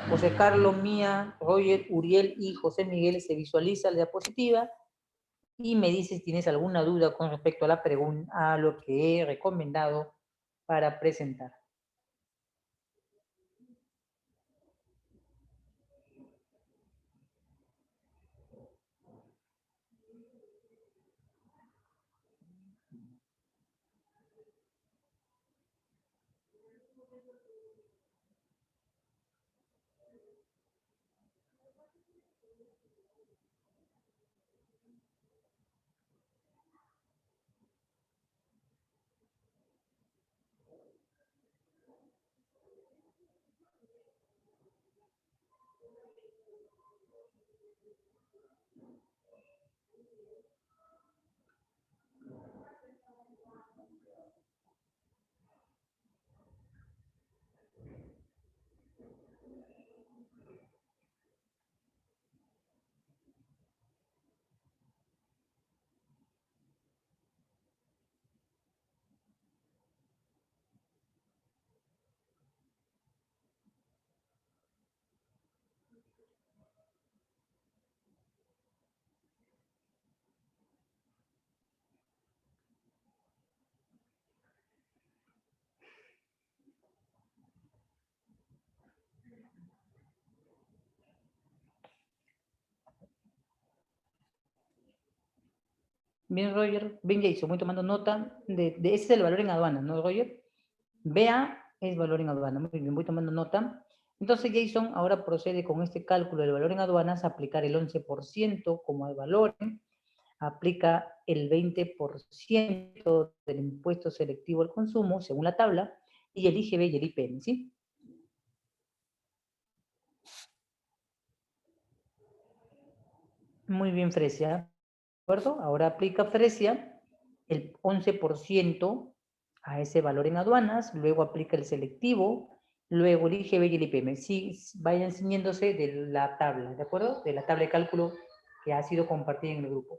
José Carlos, Mía, Roger, Uriel y José Miguel. Se visualiza la diapositiva y me dices si tienes alguna duda con respecto a la pregunta, a lo que he recomendado para presentar. Bien, Roger. Bien, Jason, voy tomando nota de ese es el valor en aduana, ¿no, Roger? BA es valor en aduana. Muy bien, voy tomando nota. Entonces, Jason ahora procede con este cálculo del valor en aduanas a aplicar el 11% como al valor, aplica el 20% del impuesto selectivo al consumo, según la tabla, y el IGB y el IPM, ¿sí? Muy bien, Fresia. ¿De acuerdo? Ahora aplica Fresia el 11% a ese valor en aduanas, luego aplica el selectivo, luego el IGB y el IPM. Sí, vayan ciñéndose de la tabla, ¿de acuerdo? De la tabla de cálculo que ha sido compartida en el grupo.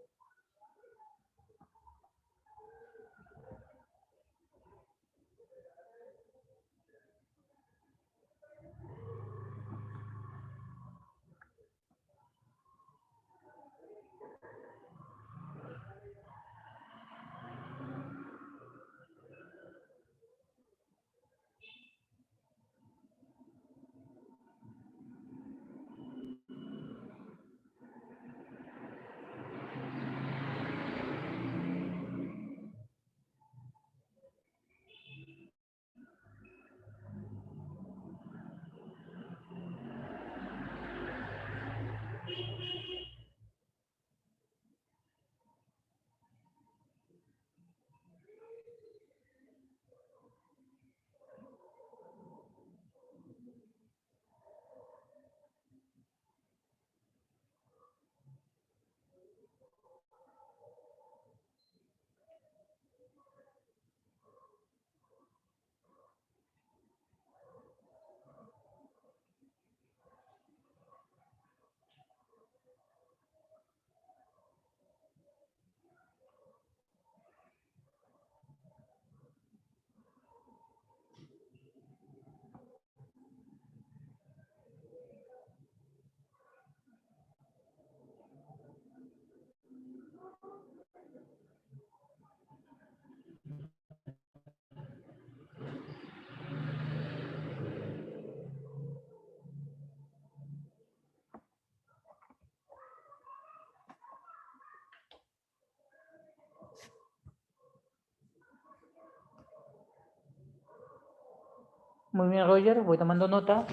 Muy bien, Roger, voy tomando nota.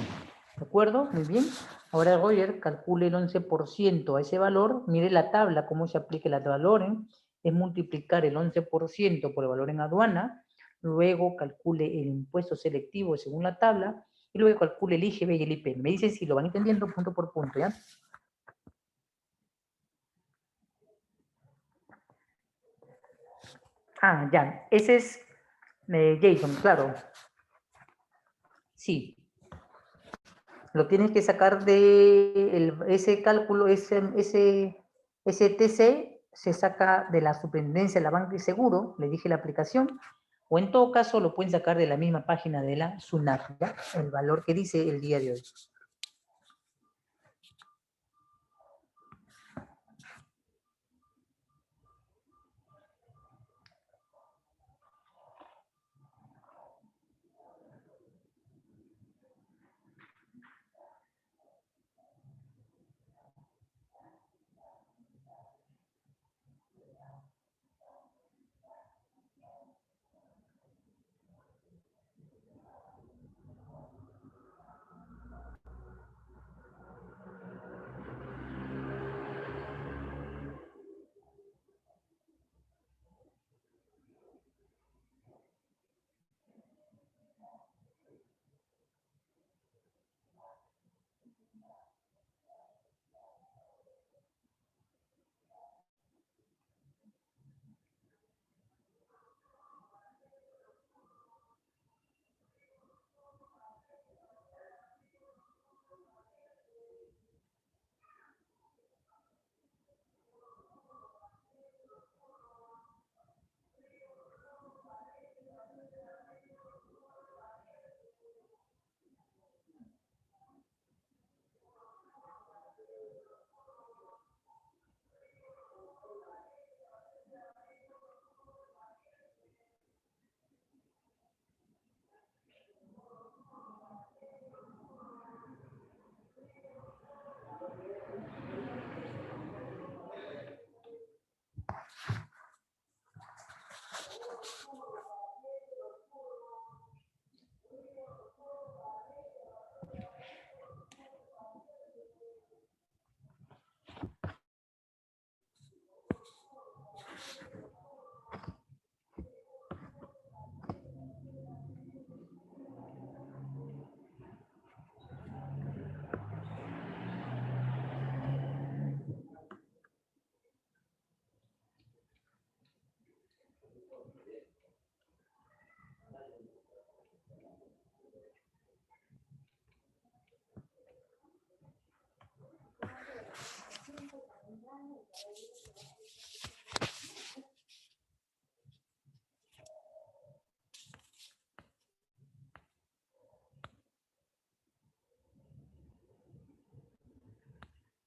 ¿De acuerdo? Muy bien. Ahora, Roger, calcule el 11% a ese valor. Mire la tabla, cómo se aplica el valor. Es multiplicar el 11% por el valor en aduana. Luego calcule el impuesto selectivo según la tabla. Y luego calcule el IGB y el IP. Me dicen si lo van entendiendo punto por punto, ¿ya? Ah, ya. Ese es Jason, claro. Sí. Lo tienes que sacar de ese cálculo, ese TC se saca de la superintendencia de la banca y seguro, le dije la aplicación, O en todo caso lo pueden sacar de la misma página de la SUNAT, ¿ya? El valor que dice el día de hoy.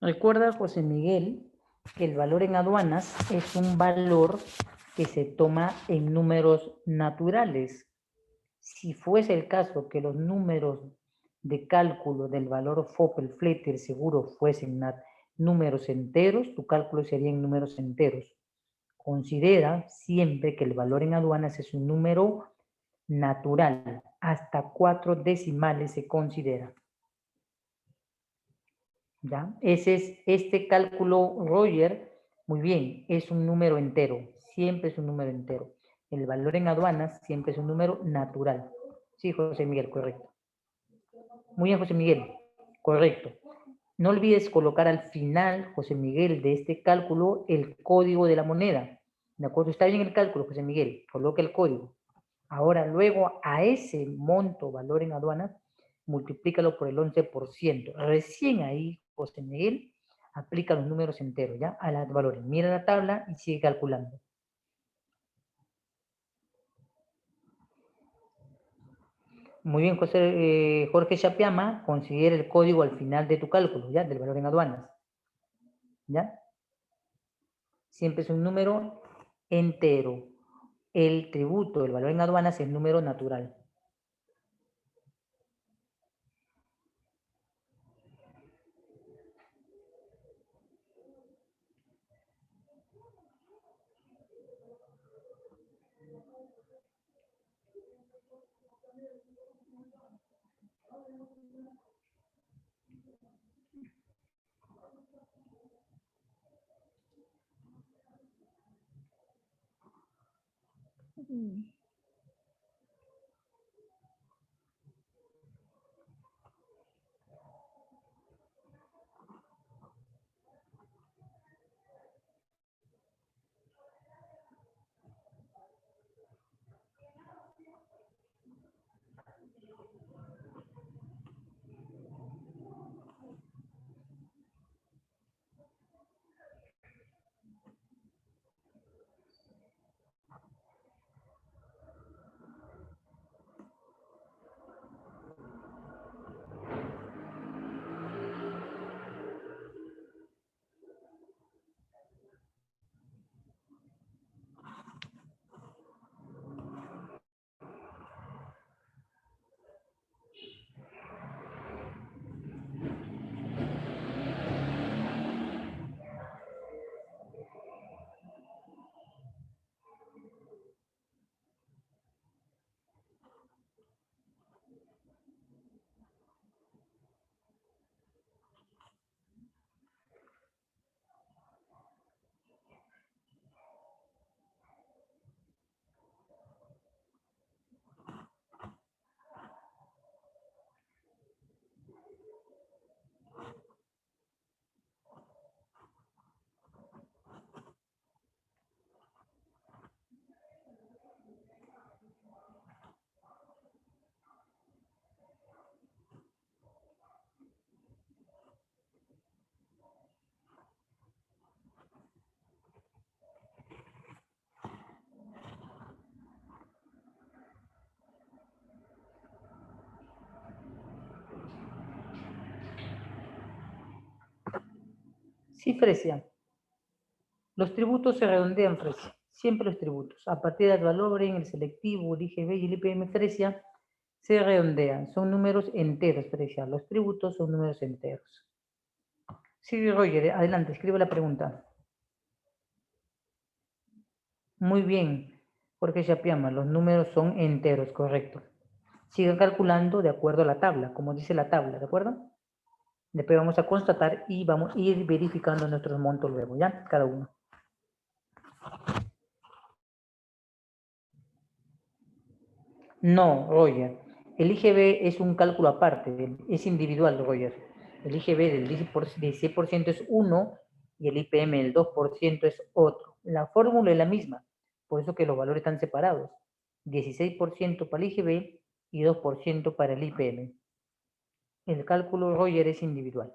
Recuerda, José Miguel, que el valor en aduanas es un valor que se toma en números naturales. Si fuese el caso que los números de cálculo del valor FOB, el flete, el seguro, fuesen números enteros, tu cálculo sería en números enteros. Considera siempre que el valor en aduanas es un número natural. Hasta 4 decimales se considera. ¿Ya? Ese es este cálculo, Roger, muy bien, es un número entero, siempre es un número entero. El valor en aduanas siempre es un número natural. Sí, José Miguel, correcto. Muy bien, José Miguel, correcto. No olvides colocar al final, José Miguel, de este cálculo, el código de la moneda. ¿De acuerdo? Está bien el cálculo, José Miguel, coloca el código. Ahora, luego, a ese monto, valor en aduanas, multiplícalo por el 11%. Recién ahí, José Miguel, aplica los números enteros, ¿ya? A los valores. Mira la tabla y sigue calculando. Muy bien, Jorge Chapiama, considera el código al final de tu cálculo, ¿ya? Del valor en aduanas, ¿ya? Siempre es un número entero. El tributo, el valor en aduanas, es número natural. Sí, Fresia. Los tributos se redondean, Fresia. Siempre los tributos. A partir del valor en el selectivo, el IGB y el IPM, Fresia, se redondean. Son números enteros, Fresia. Los tributos son números enteros. Sí, Roger, adelante, escribe la pregunta. Muy bien, Jorge Chapiama, los números son enteros, correcto. Sigan calculando de acuerdo a la tabla, como dice la tabla, ¿de acuerdo? Después vamos a constatar y vamos a ir verificando nuestros montos luego, ¿ya? Cada uno. No, Roger. El IGB es un cálculo aparte, es individual, Roger. El IGB del 16% es uno y el IPM del 2% es otro. La fórmula es la misma, por eso que los valores están separados. 16% para el IGB y 2% para el IPM. El cálculo, Roger, es individual.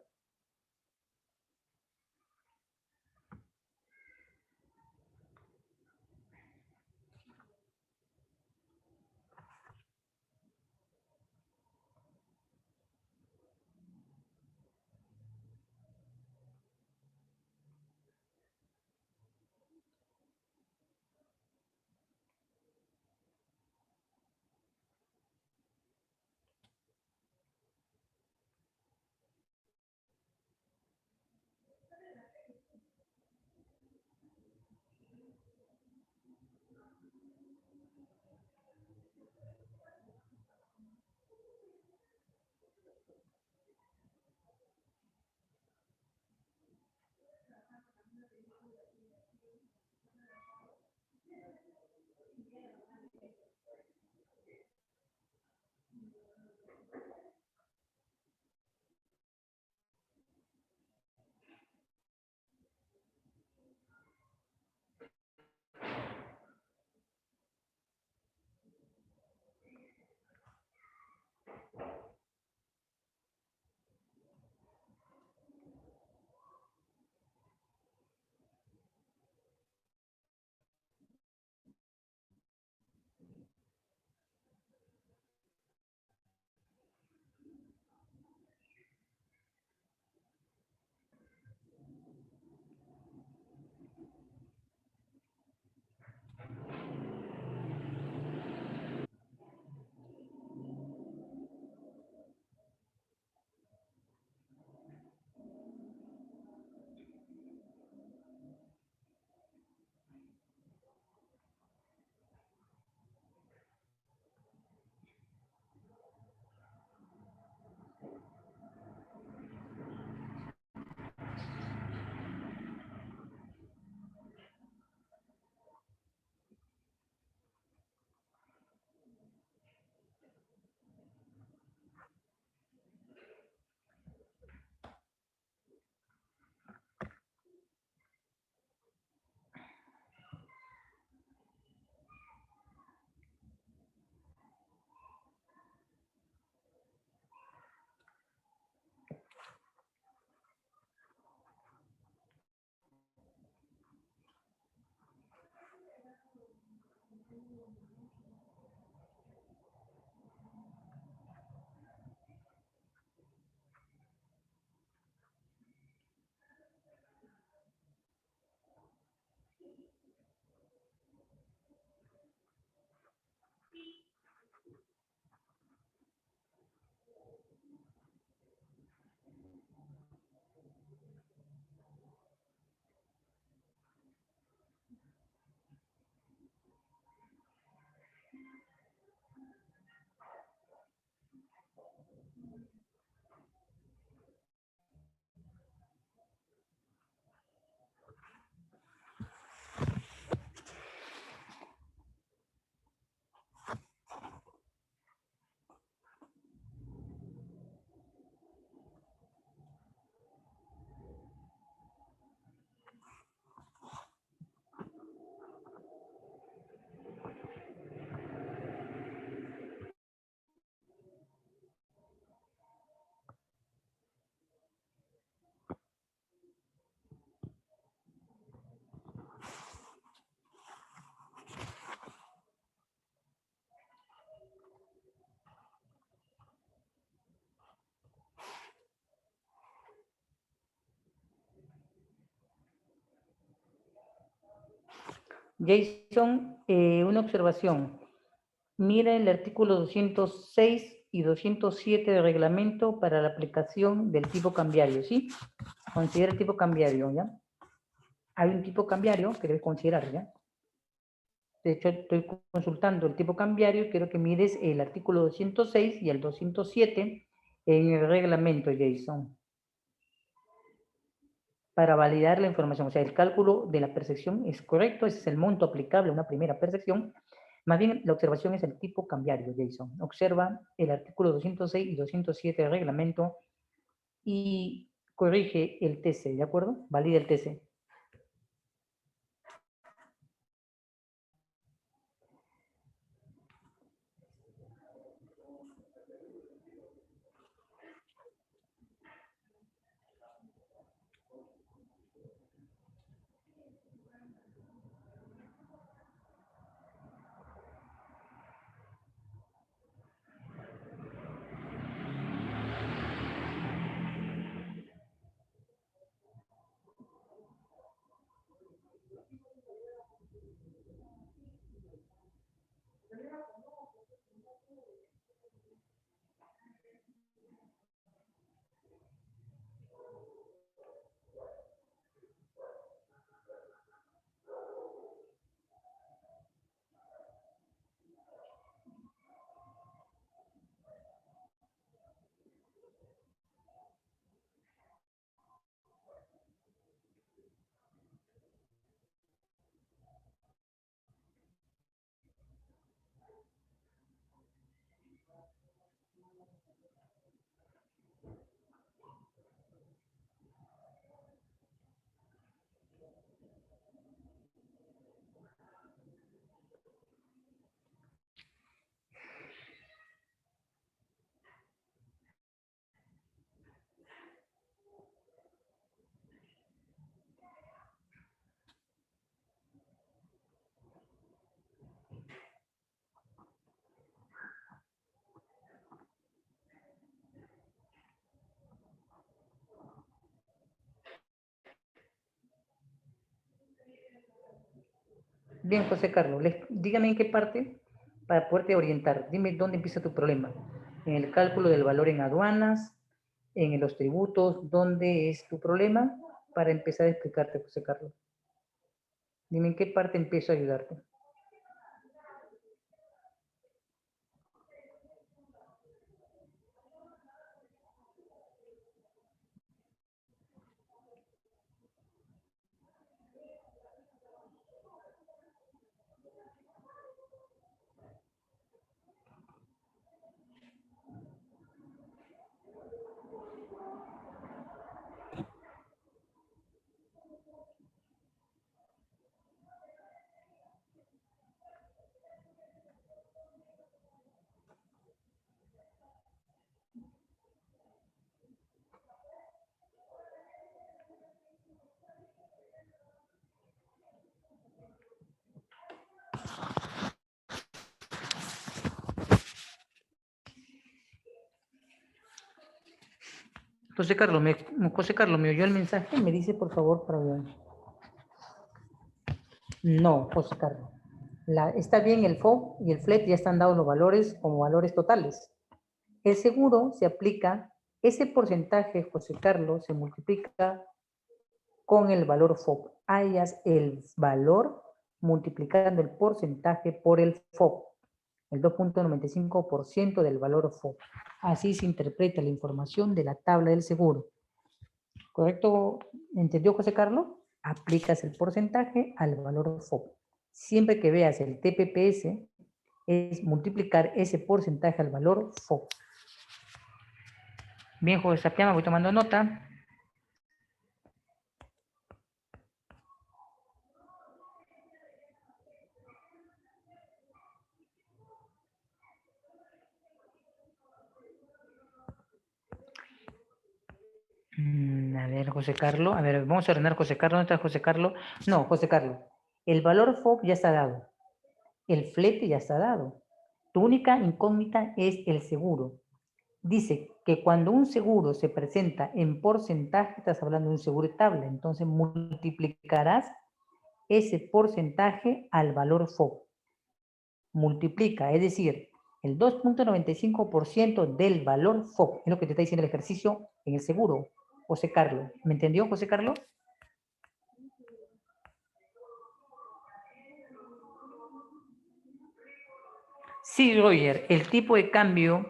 Jason, una observación. Mira el artículo 206 y 207 del reglamento para la aplicación del tipo cambiario, ¿sí? Considera el tipo cambiario, ¿ya? Hay un tipo cambiario que debes considerar, ¿ya? De hecho, estoy consultando el tipo cambiario y quiero que mires el artículo 206 y el 207 en el reglamento, Jason, para validar la información. O sea, el cálculo de la percepción es correcto, ese es el monto aplicable a una primera percepción. Más bien, la observación es el tipo cambiario, Jason. Observa el artículo 206 y 207 del reglamento y corrige el TC, ¿de acuerdo? Valida el TC. Bien, José Carlos, dígame en qué parte para poderte orientar. Dime dónde empieza tu problema. En el cálculo del valor en aduanas, en los tributos, ¿dónde es tu problema? Para empezar a explicarte, José Carlos. Dime en qué parte empiezo a ayudarte. José Carlos, ¿me oyó el mensaje? Me dice, por favor, para ver. No, José Carlos. Está bien el FOB y el FLET, ya están dados los valores como valores totales. El seguro se aplica, ese porcentaje, José Carlos, se multiplica con el valor FOB. Hayas el valor multiplicando el porcentaje por el FOB, el 2.95% del valor FOB. Así se interpreta la información de la tabla del seguro. ¿Correcto? ¿Entendió, José Carlos? Aplicas el porcentaje al valor FOB. Siempre que veas el TPPS, es multiplicar ese porcentaje al valor FOB. Bien, José Sapiama, voy tomando nota. A ver, José Carlos. A ver, vamos a ordenar José Carlos. ¿Dónde está José Carlos? No, José Carlos. El valor FOB ya está dado. El flete ya está dado. Tu única incógnita es el seguro. Dice que cuando un seguro se presenta en porcentaje, estás hablando de un seguro de tabla. Entonces multiplicarás ese porcentaje al valor FOB. Multiplica, es decir, el 2.95% del valor FOB. Es lo que te está diciendo el ejercicio en el seguro, José Carlos. ¿Me entendió, José Carlos? Sí, Roger, el tipo de cambio,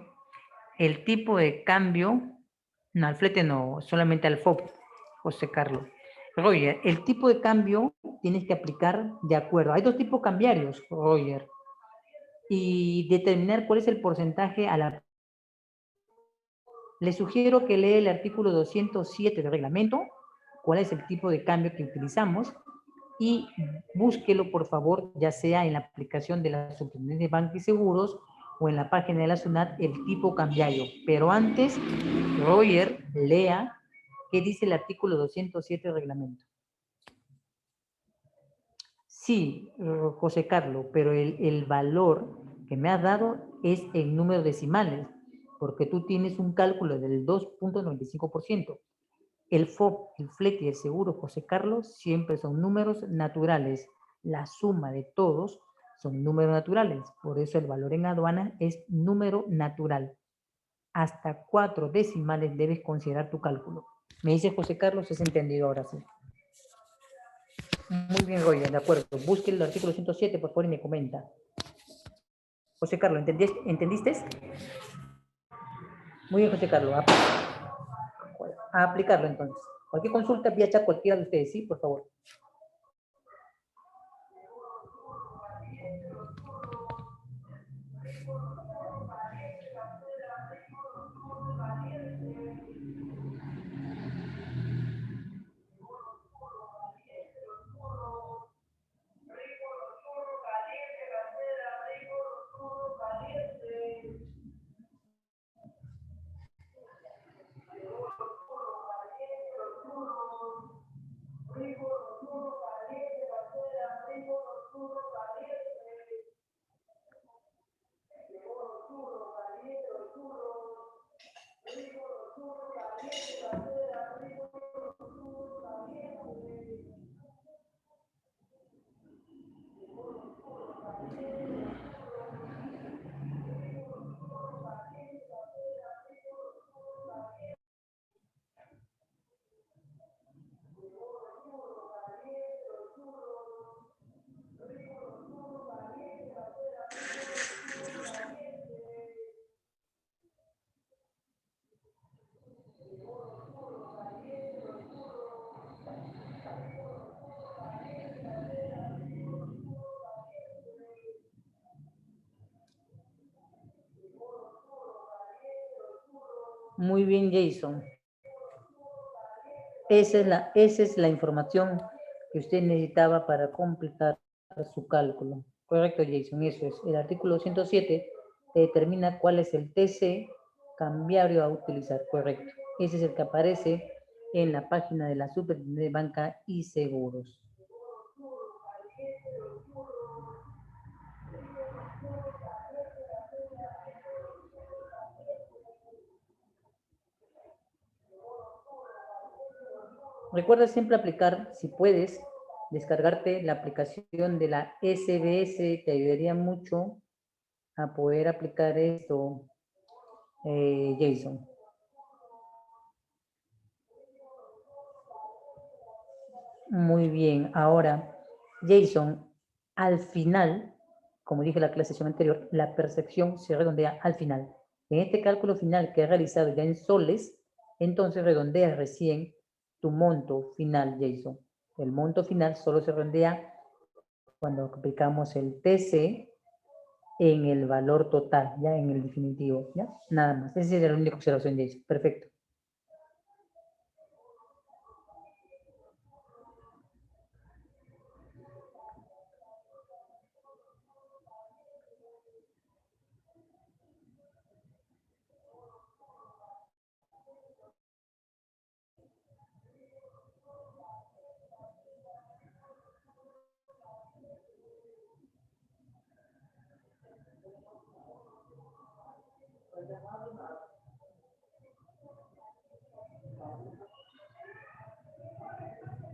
no, al flete no, solamente al FOB, José Carlos. Roger, el tipo de cambio tienes que aplicar de acuerdo. Hay dos tipos cambiarios, Roger. Y determinar cuál es el porcentaje a la... Le sugiero que lea el artículo 207 del reglamento, cuál es el tipo de cambio que utilizamos, y búsquelo, por favor, ya sea en la aplicación de la Superintendencia de Banca y Seguros o en la página de la SUNAT, el tipo cambiario. Pero antes, Roger, lea qué dice el artículo 207 del reglamento. Sí, José Carlos, pero el valor que me has dado es en números decimales, porque tú tienes un cálculo del 2.95%. El FOB, el flete y el seguro, José Carlos, siempre son números naturales. La suma de todos son números naturales. Por eso el valor en aduana es número natural. Hasta 4 decimales debes considerar tu cálculo. Me dice José Carlos, es entendido ahora sí. Muy bien, Roger, de acuerdo. Busque el artículo 107, por favor, y me comenta. José Carlos, ¿entendiste? Muy bien, José Carlos. A aplicarlo entonces. Cualquier consulta, vía chat cualquiera de ustedes, ¿sí? Por favor. Muy bien, Jason. Esa es la información que usted necesitaba para completar su cálculo. Correcto, Jason, eso es. El artículo 107 te determina cuál es el TC cambiario a utilizar. Correcto. Ese es el que aparece en la página de la Superintendencia de Banca y Seguros. Recuerda siempre aplicar, si puedes, descargarte la aplicación de la SBS, te ayudaría mucho a poder aplicar esto, Jason. Muy bien, ahora, Jason, al final, como dije en la clase anterior, la percepción se redondea al final. En este cálculo final que he realizado ya en soles, entonces redondeas recién tu monto final, Jason. El monto final solo se redondea cuando aplicamos el TC en el valor total, ya en el definitivo, ¿ya? Nada más. Esa es la única observación, Jason. Perfecto.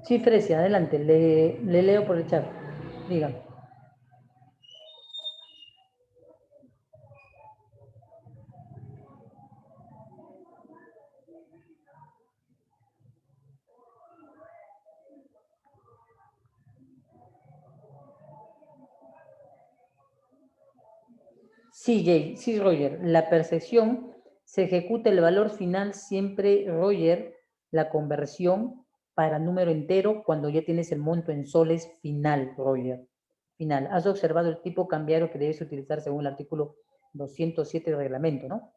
Sí, Fresia, adelante, le leo por el chat. Diga. Sí, Jay, sí, Roger. La percepción se ejecuta el valor final siempre, Roger, la conversión para número entero cuando ya tienes el monto en soles final, Roger. Final. Has observado el tipo cambiario que debes utilizar según el artículo 207 del reglamento, ¿no?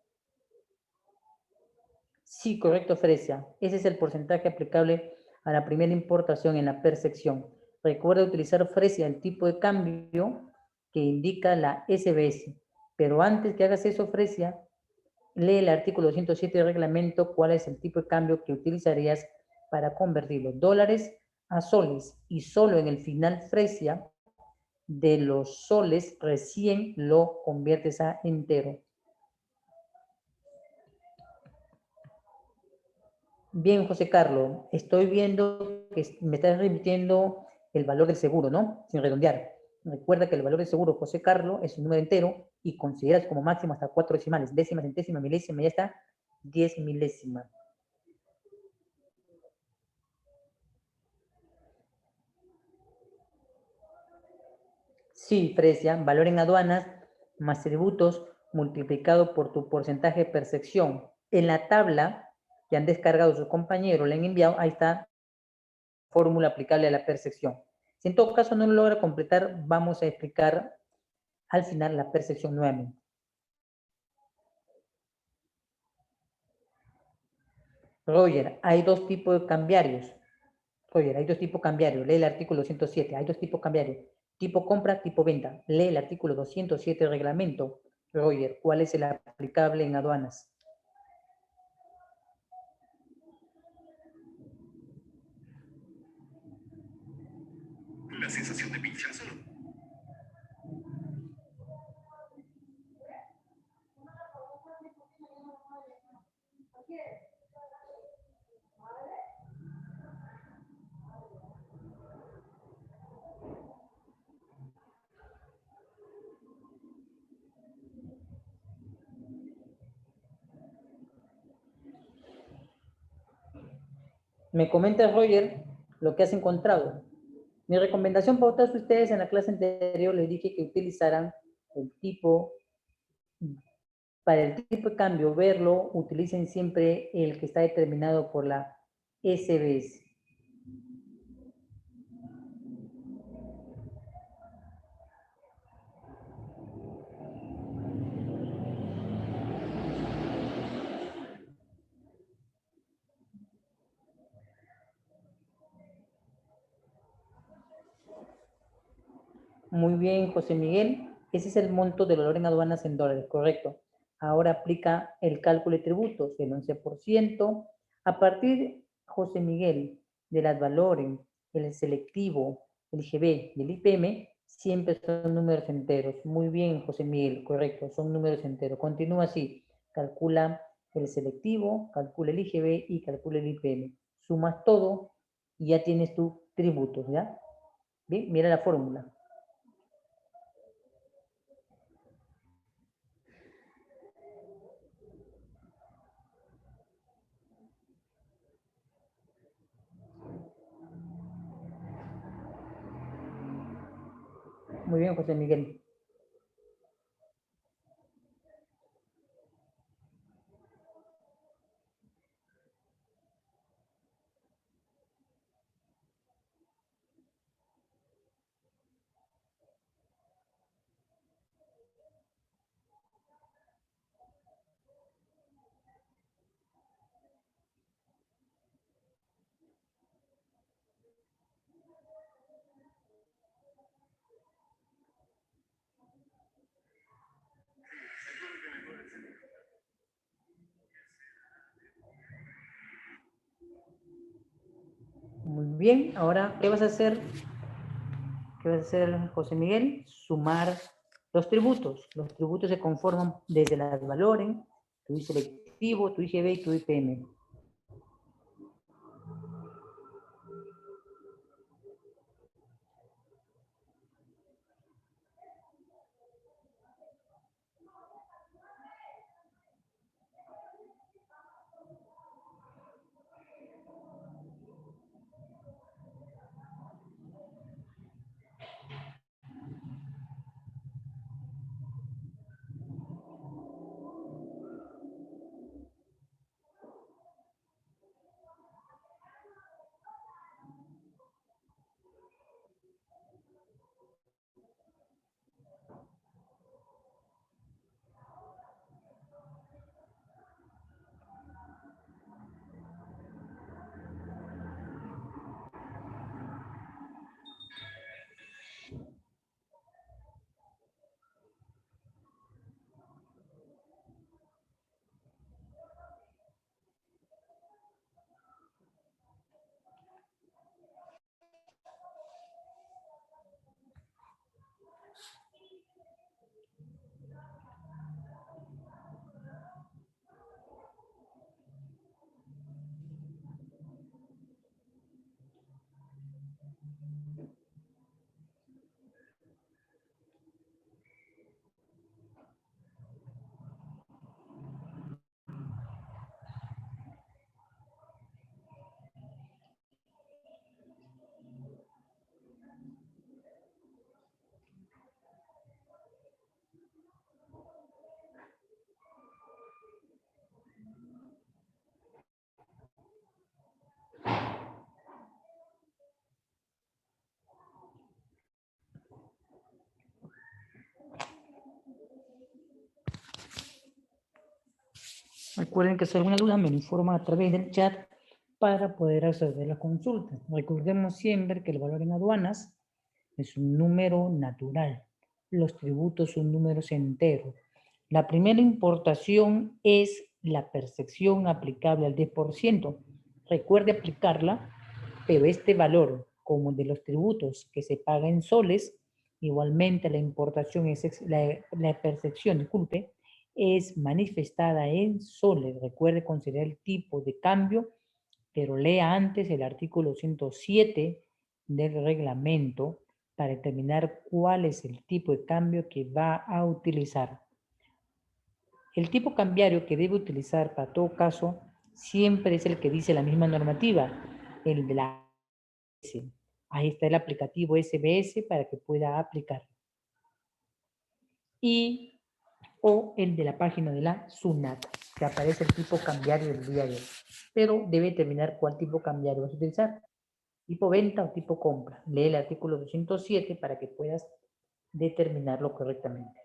Sí, correcto, Fresia. Ese es el porcentaje aplicable a la primera importación en la percepción. Recuerda utilizar, Fresia, el tipo de cambio que indica la SBS. Pero antes que hagas eso, Fresia, lee el artículo 207 del reglamento, cuál es el tipo de cambio que utilizarías para convertir los dólares a soles. Y solo en el final, Fresia, de los soles recién lo conviertes a entero. Bien, José Carlos, estoy viendo que me estás remitiendo el valor del seguro, ¿no? Sin redondear. Recuerda que el valor del seguro, José Carlos, es un número entero y consideras como máximo hasta 4 decimales, décimas, centésimas, milésima, ya está, 10 milésimas. Sí, Fresia, valor en aduanas más tributos multiplicado por tu porcentaje de percepción. En la tabla que han descargado sus compañeros, le han enviado, ahí está fórmula aplicable a la percepción. Si en todo caso no lo logra completar, vamos a explicar al final la percepción nuevamente. Roger, hay dos tipos de cambiarios. Roger, hay dos tipos cambiarios. Lee el artículo 107. Hay dos tipos cambiarios. Tipo compra, tipo venta. Lee el artículo 207 del reglamento. Roger, ¿cuál es el aplicable en aduanas? La sensación de pinchazo. Me comenta Roger lo que has encontrado. Mi recomendación para todos ustedes en la clase anterior les dije que utilizaran el tipo, para el tipo de cambio, verlo, utilicen siempre el que está determinado por la SBS. Muy bien, José Miguel. Ese es el monto del valor en aduanas en dólares, correcto. Ahora aplica el cálculo de tributos, el 11%. A partir, José Miguel, de las valores, el selectivo, el IGB y el IPM, siempre son números enteros. Muy bien, José Miguel, correcto, son números enteros. Continúa así. Calcula el selectivo, calcula el IGB y calcula el IPM. Sumas todo y ya tienes tus tributos, ¿ya? Bien, mira la fórmula. Muy bien, José Miguel. Muy bien, ahora, ¿qué vas a hacer? ¿Qué vas a hacer, José Miguel? Sumar los tributos. Los tributos se conforman desde las valores, tu I selectivo, tu IGB y tu IPM. Recuerden que si hay alguna duda me lo informan a través del chat para poder acceder a la consulta. Recordemos siempre que el valor en aduanas es un número natural. Los tributos son números enteros. La primera importación es la percepción aplicable al 10%. Recuerde aplicarla, pero este valor, como el de los tributos que se paga en soles, igualmente la importación es la percepción, disculpe, es manifestada en soles. Recuerde considerar el tipo de cambio, pero lea antes el artículo 107 del reglamento para determinar cuál es el tipo de cambio que va a utilizar. El tipo cambiario que debe utilizar para todo caso siempre es el que dice la misma normativa, el de la S. Ahí está el aplicativo SBS para que pueda aplicar. Y o el de la página de la SUNAT, que aparece el tipo cambiario del día de hoy. Pero debe determinar cuál tipo cambiario vas a utilizar. Tipo venta o tipo compra. Lee el artículo 207 para que puedas determinarlo correctamente.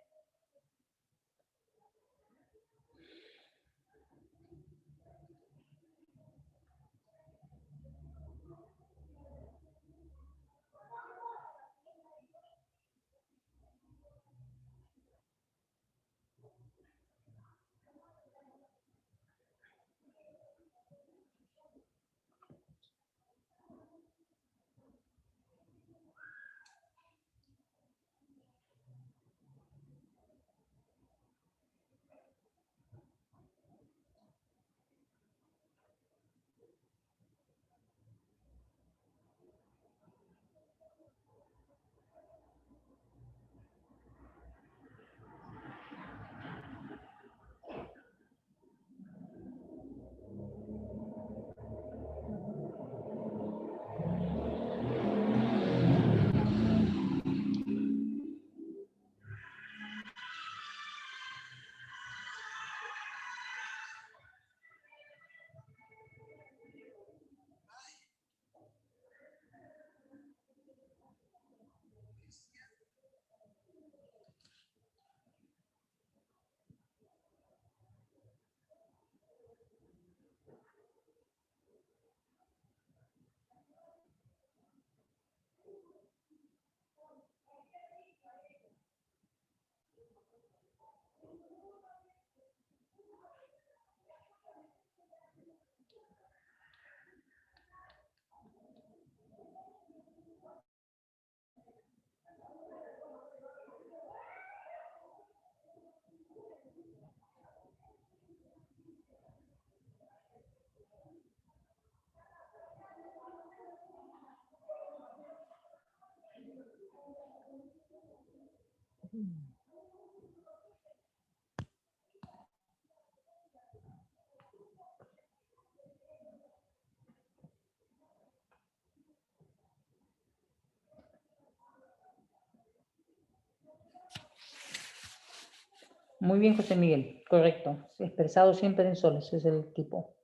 Muy bien, José Miguel, correcto. Expresado siempre en soles, es el tipo.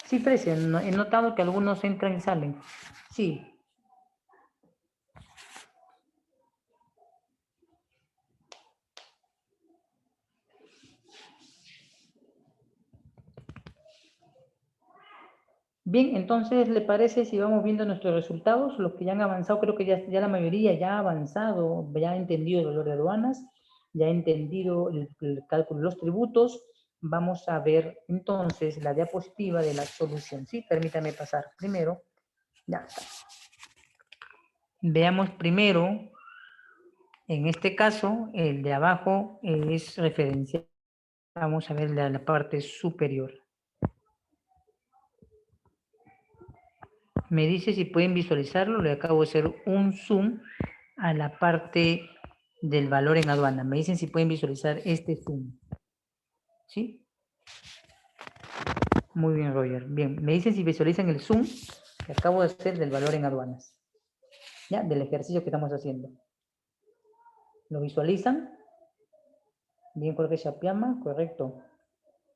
Sí, precio, he notado que algunos entran y salen. Sí. Bien, entonces, ¿le parece si vamos viendo nuestros resultados? Los que ya han avanzado, creo que ya la mayoría ya ha avanzado, ya ha entendido el valor de aduanas, ya ha entendido el cálculo de los tributos. Vamos a ver entonces la diapositiva de la solución. Sí, permítame pasar primero. Ya está. Veamos primero, en este caso, el de abajo es referencial. Vamos a ver la parte superior. Me dice si pueden visualizarlo, le acabo de hacer un zoom a la parte del valor en aduana. Me dicen si pueden visualizar este zoom. ¿Sí? Muy bien, Roger. Bien, me dicen si visualizan el zoom que acabo de hacer del valor en aduanas. ¿Ya? Del ejercicio que estamos haciendo. ¿Lo visualizan? Bien, Jorge Chapiama, correcto.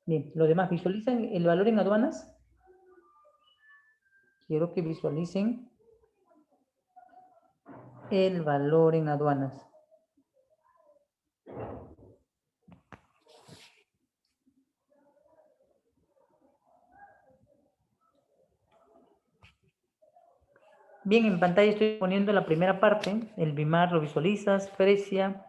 Bien, ¿los demás visualizan el valor en aduanas? Quiero que visualicen el valor en aduanas. Bien, en pantalla estoy poniendo la primera parte. El BIMAR lo visualizas. Frecia,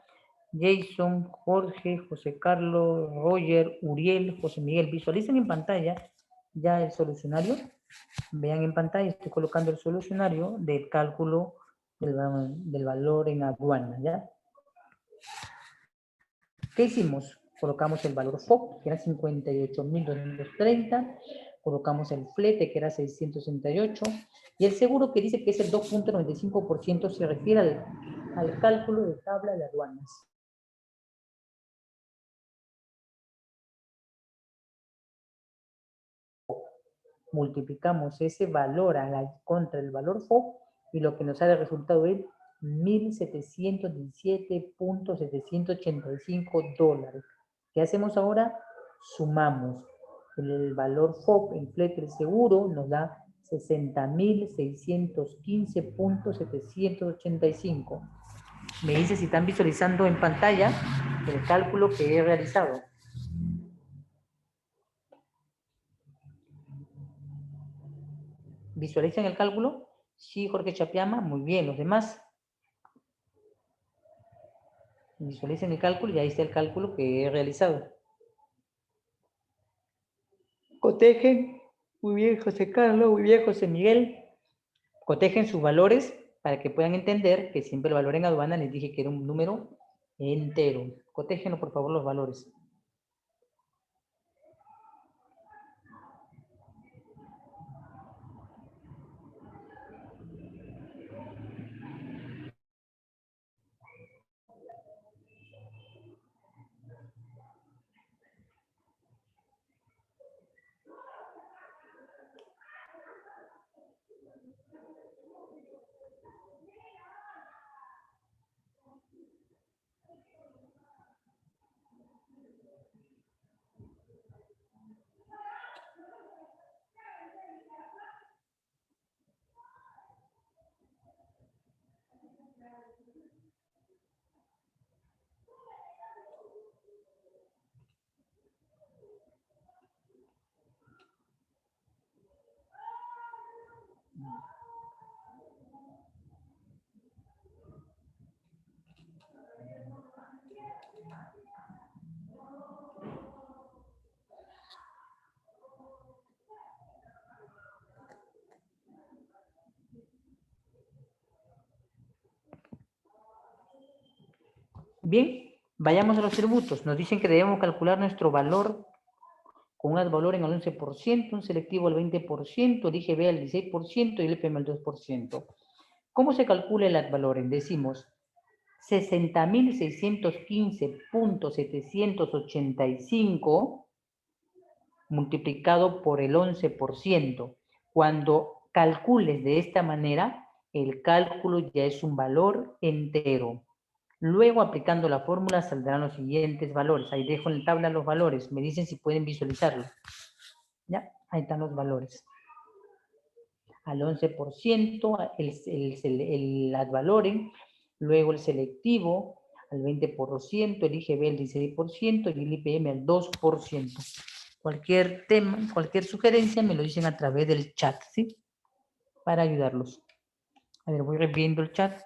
Jason, Jorge, José Carlos, Roger, Uriel, José Miguel. Visualicen en pantalla ya el solucionario. Vean en pantalla, estoy colocando el solucionario del cálculo del valor en aduana, ¿ya? ¿Qué hicimos? Colocamos el valor FOB, que era 58.230, colocamos el flete, que era 668, y el seguro, que dice que es el 2.95%, se refiere al cálculo de tabla de aduanas. Multiplicamos ese valor contra el valor FOB, y lo que nos da de resultado es $1.717.785. ¿Qué hacemos ahora? Sumamos el valor FOB, el flete, el seguro, nos da 60.615.785. Me dice si están visualizando en pantalla el cálculo que he realizado. ¿Visualizan el cálculo? Sí, Jorge Chapiama, muy bien. ¿Los demás? Visualicen el cálculo y ahí está el cálculo que he realizado. Cotejen, muy bien José Carlos, muy bien José Miguel. Cotejen sus valores para que puedan entender que siempre el valor en aduana les dije que era un número entero. Cotéjenlo por favor los valores. Bien, vayamos a los tributos. Nos dicen que debemos calcular nuestro valor con un valor en el 11%, un selectivo al 20%, el IGB al 16% y el IPM al 2%. ¿Cómo se calcula el ad valorem? Decimos 60.615.785 multiplicado por el 11%. Cuando calcules de esta manera, el cálculo ya es un valor entero. Luego, aplicando la fórmula, saldrán los siguientes valores. Ahí dejo en la tabla los valores. Me dicen si pueden visualizarlo. ¿Ya? Ahí están los valores. Al 11%, el ad valorem, luego el selectivo al 20%, el IGB al 16% y el IPM al 2%. Cualquier tema, cualquier sugerencia me lo dicen a través del chat, ¿sí? Para ayudarlos. A ver, voy reviendo el chat.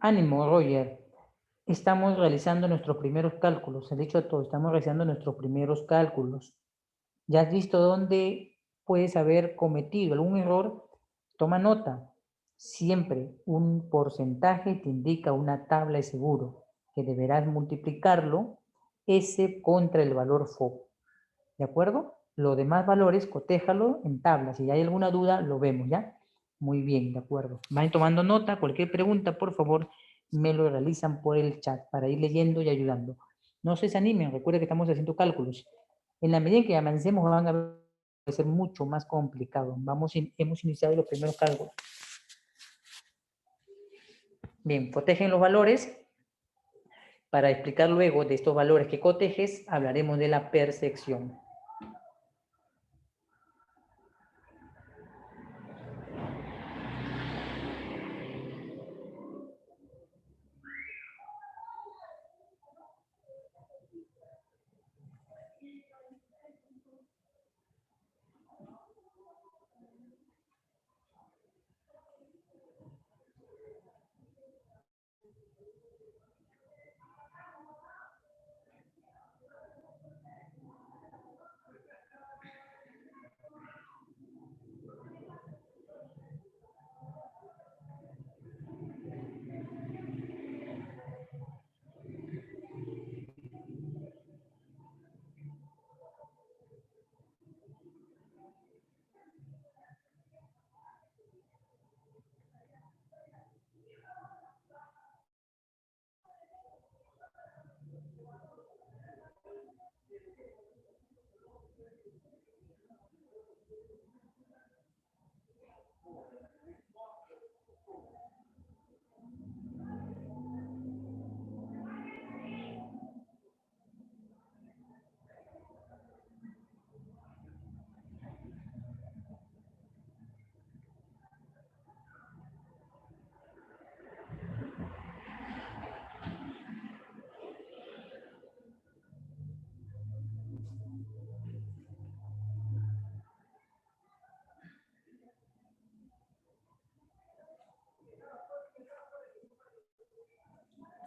Ánimo, Roger. Estamos realizando nuestros primeros cálculos. Se ha dicho a todos, estamos realizando nuestros primeros cálculos. ¿Ya has visto dónde puedes haber cometido algún error? Toma nota. Siempre un porcentaje te indica una tabla de seguro, que deberás multiplicarlo ese contra el valor FOB. ¿De acuerdo? Los demás valores, cotéjalo en tabla. Si hay alguna duda, lo vemos, ¿ya? Muy bien, de acuerdo. Vayan tomando nota. Cualquier pregunta, por favor, me lo realizan por el chat para ir leyendo y ayudando. No se desanimen, recuerden que estamos haciendo cálculos. En la medida en que avancemos, van a ver que va a ser mucho más complicado. Hemos iniciado los primeros cálculos. Bien, cotejen los valores. Para explicar luego de estos valores que cotejes, hablaremos de la percepción.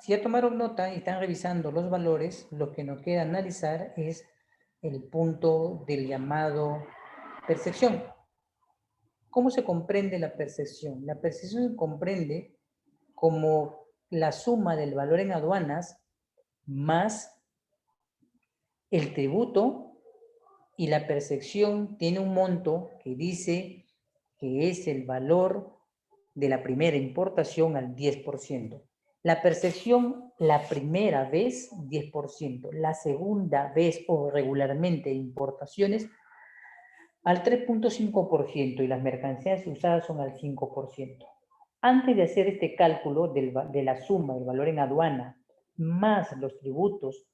Si ya tomaron nota y están revisando los valores, lo que nos queda analizar es el punto del llamado percepción. ¿Cómo se comprende la percepción? La percepción se comprende como la suma del valor en aduanas más el tributo, y la percepción tiene un monto que dice que es el valor de la primera importación al 10%. La percepción la primera vez 10%, la segunda vez o regularmente importaciones al 3.5% y las mercancías usadas son al 5%. Antes de hacer este cálculo de la suma del valor en aduana más los tributos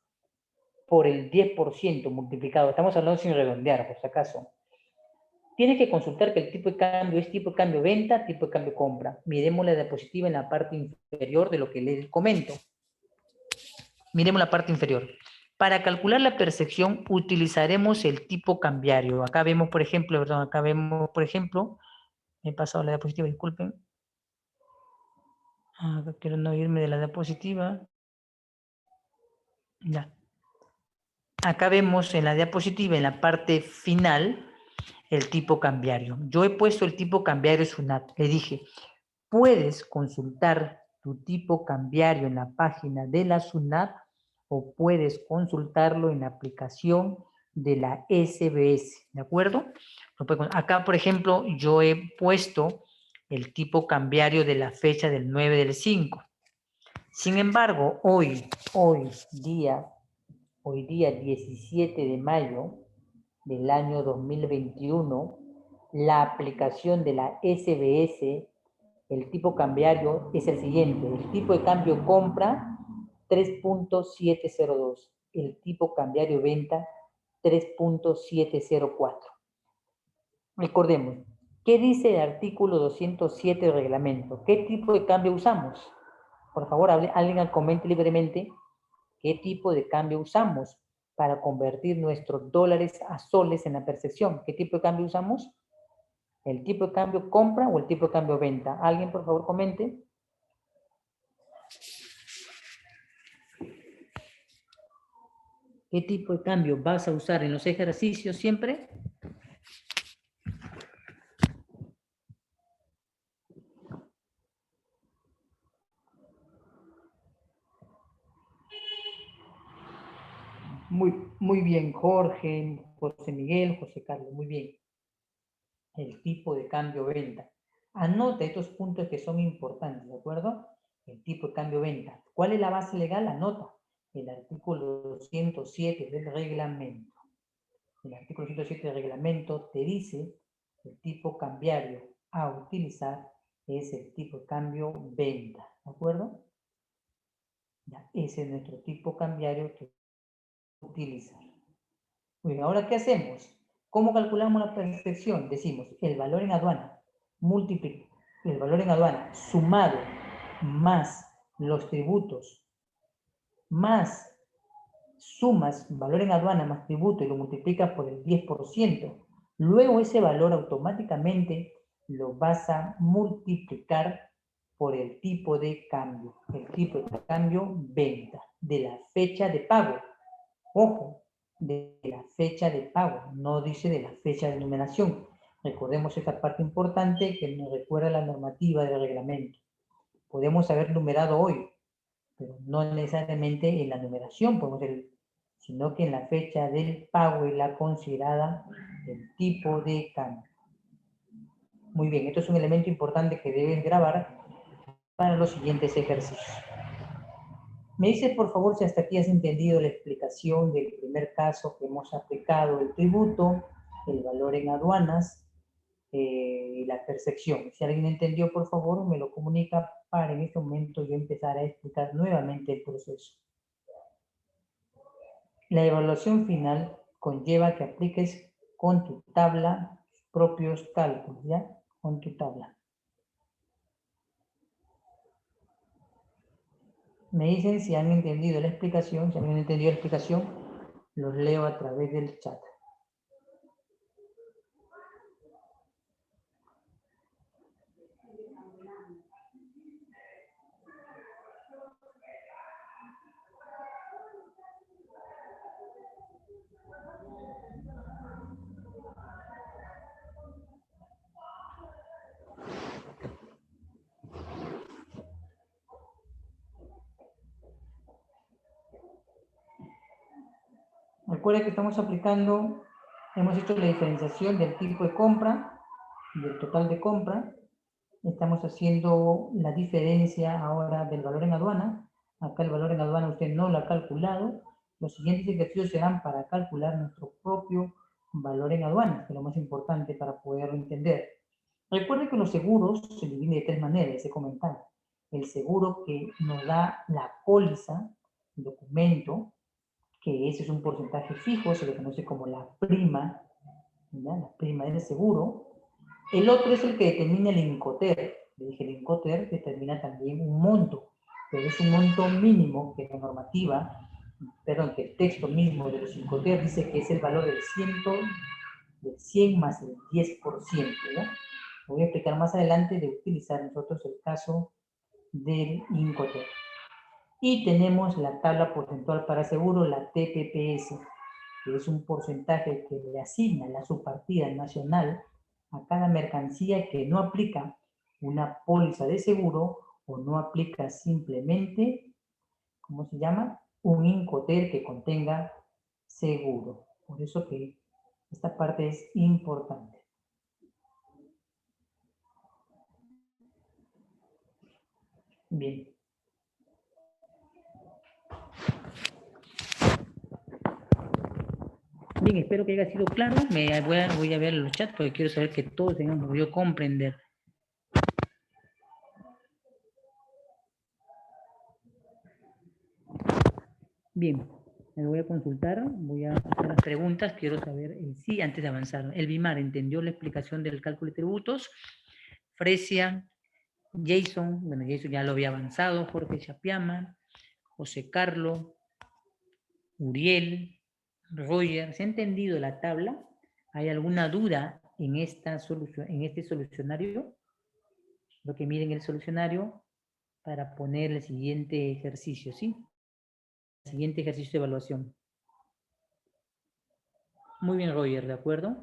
por el 10% multiplicado, estamos hablando sin redondear, por si acaso, tienes que consultar que el tipo de cambio es tipo de cambio venta, tipo de cambio compra. Miremos la diapositiva en la parte inferior de lo que les comento. Miremos la parte inferior. Para calcular la percepción utilizaremos el tipo cambiario. Acá vemos, por ejemplo, me he pasado la diapositiva, disculpen. Quiero no irme de la diapositiva. Ya. Acá vemos en la diapositiva, en la parte final, el tipo cambiario. Yo he puesto el tipo cambiario SUNAT. Le dije, puedes consultar tu tipo cambiario en la página de la SUNAT o puedes consultarlo en la aplicación de la SBS, ¿de acuerdo? Acá, por ejemplo, yo he puesto el tipo cambiario de la fecha del 9 del 5. Sin embargo, hoy día 17 de mayo del año 2021, la aplicación de la SBS, el tipo cambiario es el siguiente. El tipo de cambio compra 3.702. El tipo cambiario venta 3.704. Recordemos, ¿qué dice el artículo 207 del reglamento? ¿Qué tipo de cambio usamos? Por favor, alguien comente libremente qué tipo de cambio usamos para convertir nuestros dólares a soles en la percepción. ¿Qué tipo de cambio usamos? ¿El tipo de cambio compra o el tipo de cambio venta? ¿Alguien, por favor, comente? ¿Qué tipo de cambio vas a usar en los ejercicios siempre? Muy bien, Jorge, José Miguel, José Carlos, muy bien. El tipo de cambio venta. Anota estos puntos que son importantes, ¿de acuerdo? El tipo de cambio venta. ¿Cuál es la base legal? Anota el artículo 207 del reglamento. El artículo 107 del reglamento te dice que el tipo cambiario a utilizar es el tipo de cambio venta, ¿de acuerdo? Ya, ese es nuestro tipo cambiario que utilizar. Muy bien, ahora ¿qué hacemos? ¿Cómo calculamos la percepción? Decimos el valor en aduana el valor en aduana sumado más los tributos más sumas valor en aduana más tributo y lo multiplicas por el 10%, luego ese valor automáticamente lo vas a multiplicar por el tipo de cambio venta, de la fecha de pago. Ojo, de la fecha de pago, no dice de la fecha de numeración. Recordemos esta parte importante que nos recuerda la normativa del reglamento. Podemos haber numerado hoy, pero no necesariamente en la numeración, sino que en la fecha del pago es la considerada el tipo de cambio. Muy bien, esto es un elemento importante que debes grabar para los siguientes ejercicios. Me dices, por favor, si hasta aquí has entendido la explicación del primer caso que hemos aplicado, el tributo, el valor en aduanas y la percepción. Si alguien entendió, por favor, me lo comunica para en este momento yo empezar a explicar nuevamente el proceso. La evaluación final conlleva que apliques con tu tabla propios cálculos, ¿ya? Con tu tabla. Me dicen si han entendido la explicación, si han entendido la explicación, los leo a través del chat. Recuerda que estamos aplicando, hemos hecho la diferenciación del tipo de compra, del total de compra. Estamos haciendo la diferencia ahora del valor en aduana. Acá el valor en aduana usted no lo ha calculado. Los siguientes ejercicios serán para calcular nuestro propio valor en aduana, que es lo más importante para poderlo entender. Recuerde que los seguros se dividen de tres maneras, ese comentario. El seguro que nos da la póliza, el documento, que ese es un porcentaje fijo, se le conoce como la prima, ¿ya? La prima del seguro. El otro es el que determina el Incoter. Le dije, el Incoter determina también un monto, pero es un monto mínimo que la normativa, perdón, que el texto mismo de los Incoter dice que es el valor del 100 más el 10%, ¿ya? Voy a explicar más adelante de utilizar nosotros el caso del Incoter. Y tenemos la tabla porcentual para seguro, la TPPS, que es un porcentaje que le asigna la subpartida nacional a cada mercancía que no aplica una póliza de seguro o no aplica simplemente, ¿cómo se llama? Un Incoter que contenga seguro. Por eso que esta parte es importante. Bien. Bien, espero que haya sido claro. Voy a ver los chats porque quiero saber que todos tengamos podido comprender. Bien, me voy a consultar, voy a hacer las preguntas, quiero saber el sí antes de avanzar. El BIMAR entendió la explicación del cálculo de tributos. Fresia, Jason, bueno, Jason ya lo había avanzado, Jorge Chapiama, José Carlos, Uriel, Roger, ¿se ha entendido la tabla? ¿Hay alguna duda en este solucionario? Lo que miren el solucionario para poner el siguiente ejercicio, ¿sí? El siguiente ejercicio de evaluación. Muy bien, Roger, ¿de acuerdo?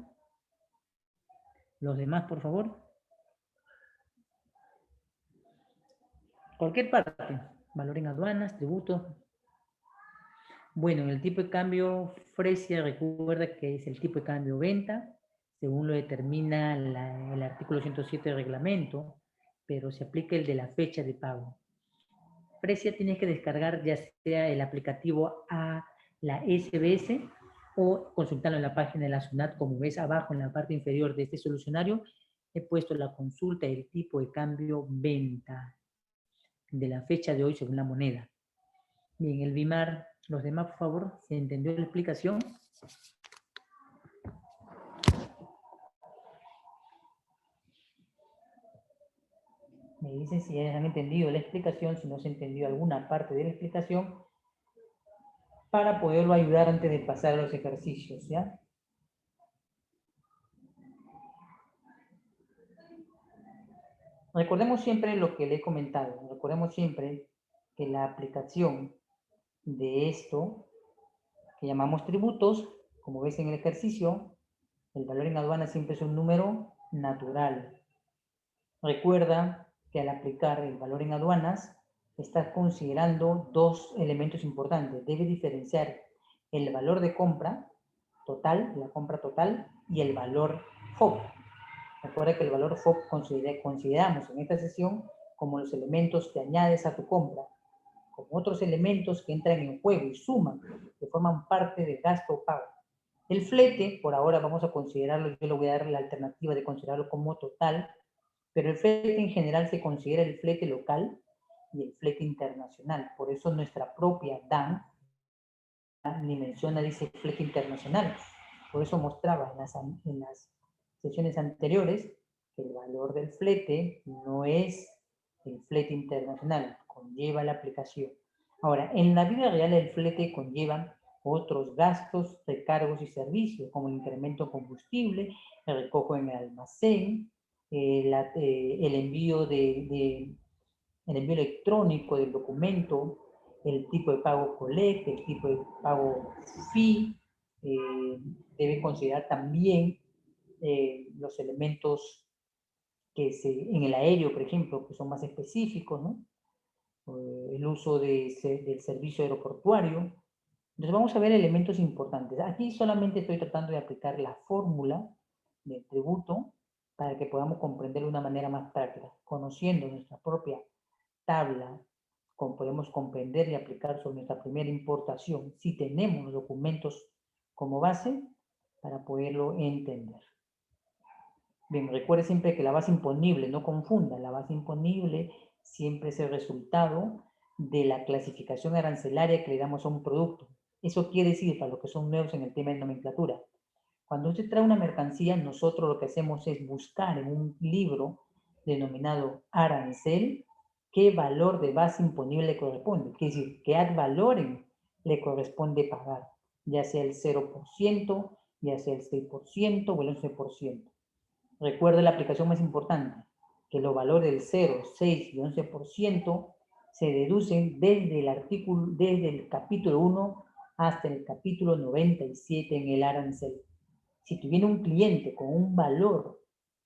Los demás, por favor. Cualquier parte. Valor en aduanas, tributos. Bueno, en el tipo de cambio, Fresia recuerda que es el tipo de cambio venta, según lo determina el artículo 107 del reglamento, pero se aplica el de la fecha de pago. Fresia tienes que descargar ya sea el aplicativo a la SBS o consultarlo en la página de la SUNAT. Como ves abajo en la parte inferior de este solucionario, he puesto la consulta del tipo de cambio venta de la fecha de hoy según la moneda. Bien, el BIMAR, los demás, por favor, ¿se entendió la explicación? Me dicen si han entendido la explicación, si no se entendió alguna parte de la explicación, para poderlo ayudar antes de pasar a los ejercicios, ¿ya? Recordemos siempre lo que le he comentado, recordemos siempre que la aplicación de esto, que llamamos tributos, como ves en el ejercicio, el valor en aduana siempre es un número natural. Recuerda que al aplicar el valor en aduanas, estás considerando dos elementos importantes. Debes diferenciar el valor de compra total, la compra total, y el valor FOB. Recuerda que el valor FOB consideramos en esta sesión como los elementos que añades a tu compra, como otros elementos que entran en juego y suman, que forman parte del gasto o pago. El flete, por ahora vamos a considerarlo, yo le voy a dar la alternativa de considerarlo como total, pero el flete en general se considera el flete local y el flete internacional. Por eso nuestra propia DAN ni menciona, dice flete internacional. Por eso mostraba en las sesiones anteriores que el valor del flete no es el flete internacional, conlleva la aplicación. Ahora, en la vida real el flete conlleva otros gastos, recargos y servicios, como el incremento de combustible, el recojo en el almacén, el envío el envío electrónico del documento, el tipo de pago collect, el tipo de pago fee, debe considerar también los elementos en el aéreo, por ejemplo, que son más específicos, ¿no? El uso del servicio aeroportuario, Entonces vamos a ver elementos importantes. Aquí solamente estoy tratando de aplicar la fórmula del tributo para que podamos comprender de una manera más práctica. Conociendo nuestra propia tabla, como podemos comprender y aplicar sobre nuestra primera importación, si tenemos los documentos como base para poderlo entender. Bien, recuerde siempre que la base imponible, no confunda, la base imponible siempre es el resultado de la clasificación arancelaria que le damos a un producto. Eso quiere decir, para los que son nuevos en el tema de nomenclatura, cuando usted trae una mercancía, nosotros lo que hacemos es buscar en un libro denominado arancel qué valor de base imponible le corresponde. Quiere decir, qué ad valorem le corresponde pagar, ya sea el 0%, ya sea el 6% o el 11%. Recuerde la aplicación más importante, que los valores del 0, 6 y 11% se deducen desde el capítulo 1 hasta el capítulo 97 en el arancel. Si tuviera un cliente con un valor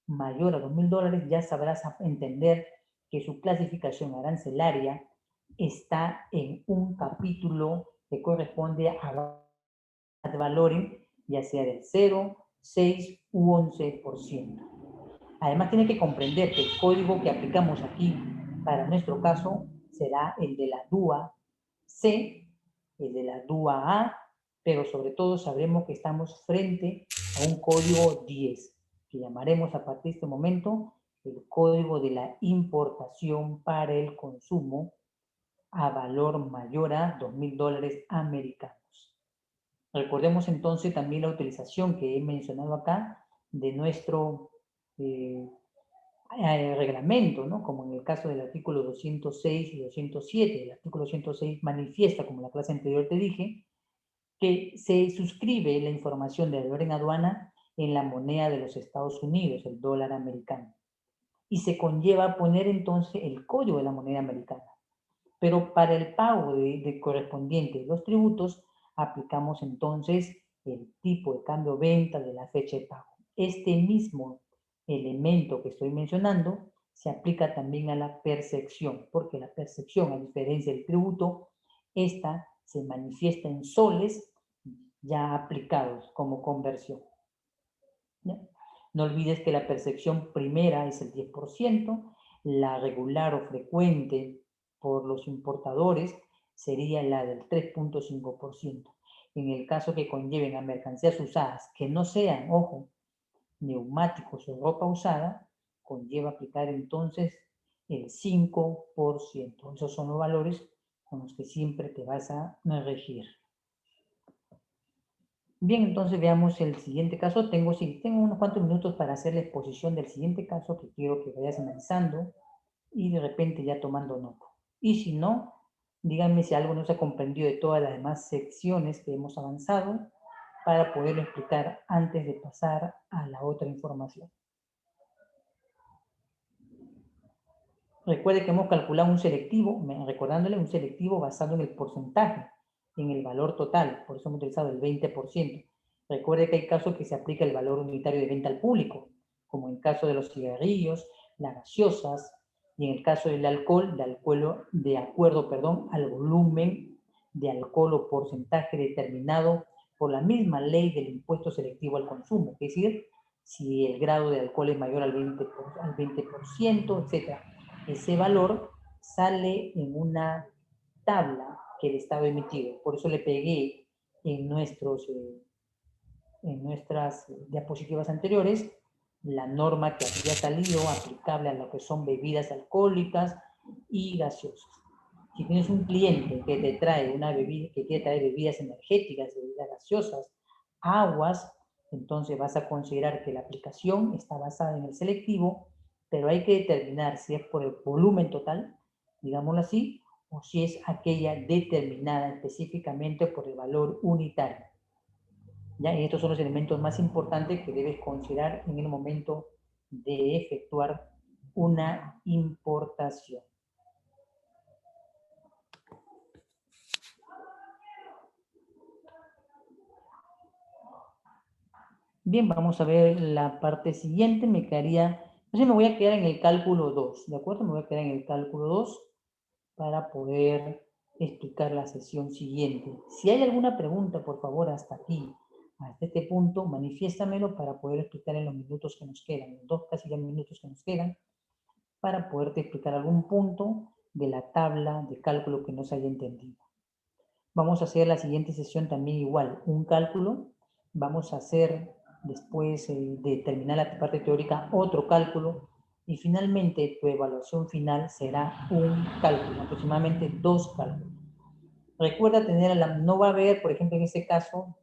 mayor a $2,000, ya sabrás entender que su clasificación arancelaria está en un capítulo que corresponde a ad valorem, ya sea del 0, 6 u 11%. Además, tiene que comprender que el código que aplicamos aquí, para nuestro caso, será el de la DUA C, el de la DUA A, pero sobre todo sabremos que estamos frente a un código 10, que llamaremos a partir de este momento el código de la importación para el consumo a valor mayor a $2,000 americanos. Recordemos entonces también la utilización que he mencionado acá de nuestro reglamento, ¿no? Como en el caso del artículo 206 y 207. El artículo 206 manifiesta, como la clase anterior te dije, que se suscribe la información de valor en aduana en la moneda de los Estados Unidos, el dólar americano. Y se conlleva a poner entonces el código de la moneda americana. Pero para el pago de correspondiente de los tributos, aplicamos entonces el tipo de cambio venta de la fecha de pago. Este mismo elemento que estoy mencionando se aplica también a la percepción, porque la percepción, a diferencia del tributo, esta se manifiesta en soles ya aplicados como conversión. ¿Ya? No olvides que la percepción primera es el 10%, la regular o frecuente por los importadores sería la del 3.5%. En el caso que conlleven a mercancías usadas que no sean, ojo, neumáticos o ropa usada, conlleva aplicar entonces el 5%. Esos son los valores con los que siempre te vas a regir. Bien, entonces veamos el siguiente caso. Tengo unos cuantos minutos para hacer la exposición del siguiente caso que quiero que vayas analizando y de repente ya tomando nota. Y si no, díganme si algo no se ha comprendido de todas las demás secciones que hemos avanzado para poderlo explicar antes de pasar a la otra información. Recuerde que hemos calculado un selectivo, recordándole un selectivo basado en el porcentaje, en el valor total, por eso hemos utilizado el 20%. Recuerde que hay casos que se aplica el valor unitario de venta al público, como en el caso de los cigarrillos, las gaseosas, y en el caso del alcohol, de acuerdo al volumen de alcohol o porcentaje determinado por la misma ley del impuesto selectivo al consumo, es decir, si el grado de alcohol es mayor al 20%, etc. Ese valor sale en una tabla que el Estado ha emitido. Por eso le pegué en nuestras diapositivas anteriores la norma que había salido aplicable a lo que son bebidas alcohólicas y gaseosas. Si tienes un cliente que te trae una bebida, que quiere traer bebidas energéticas, bebidas gaseosas, aguas, entonces vas a considerar que la aplicación está basada en el selectivo, pero hay que determinar si es por el volumen total, digámoslo así, o si es aquella determinada específicamente por el valor unitario. ¿Ya? Y estos son los elementos más importantes que debes considerar en el momento de efectuar una importación. Bien, vamos a ver la parte siguiente. Me voy a quedar en el cálculo 2, ¿de acuerdo? Me voy a quedar en el cálculo 2 para poder explicar la sesión siguiente. Si hay alguna pregunta, por favor, hasta aquí, hasta este punto, manifiéstamelo para poder explicar en los minutos que nos quedan, en los casi 2 minutos que nos quedan, para poderte explicar algún punto de la tabla de cálculo que no se haya entendido. Vamos a hacer la siguiente sesión también igual, un cálculo. Vamos a hacer, después de terminar la parte teórica, otro cálculo. Y finalmente, tu evaluación final será un cálculo, aproximadamente 2 cálculos. Recuerda tener, no va a haber, por ejemplo, en este caso,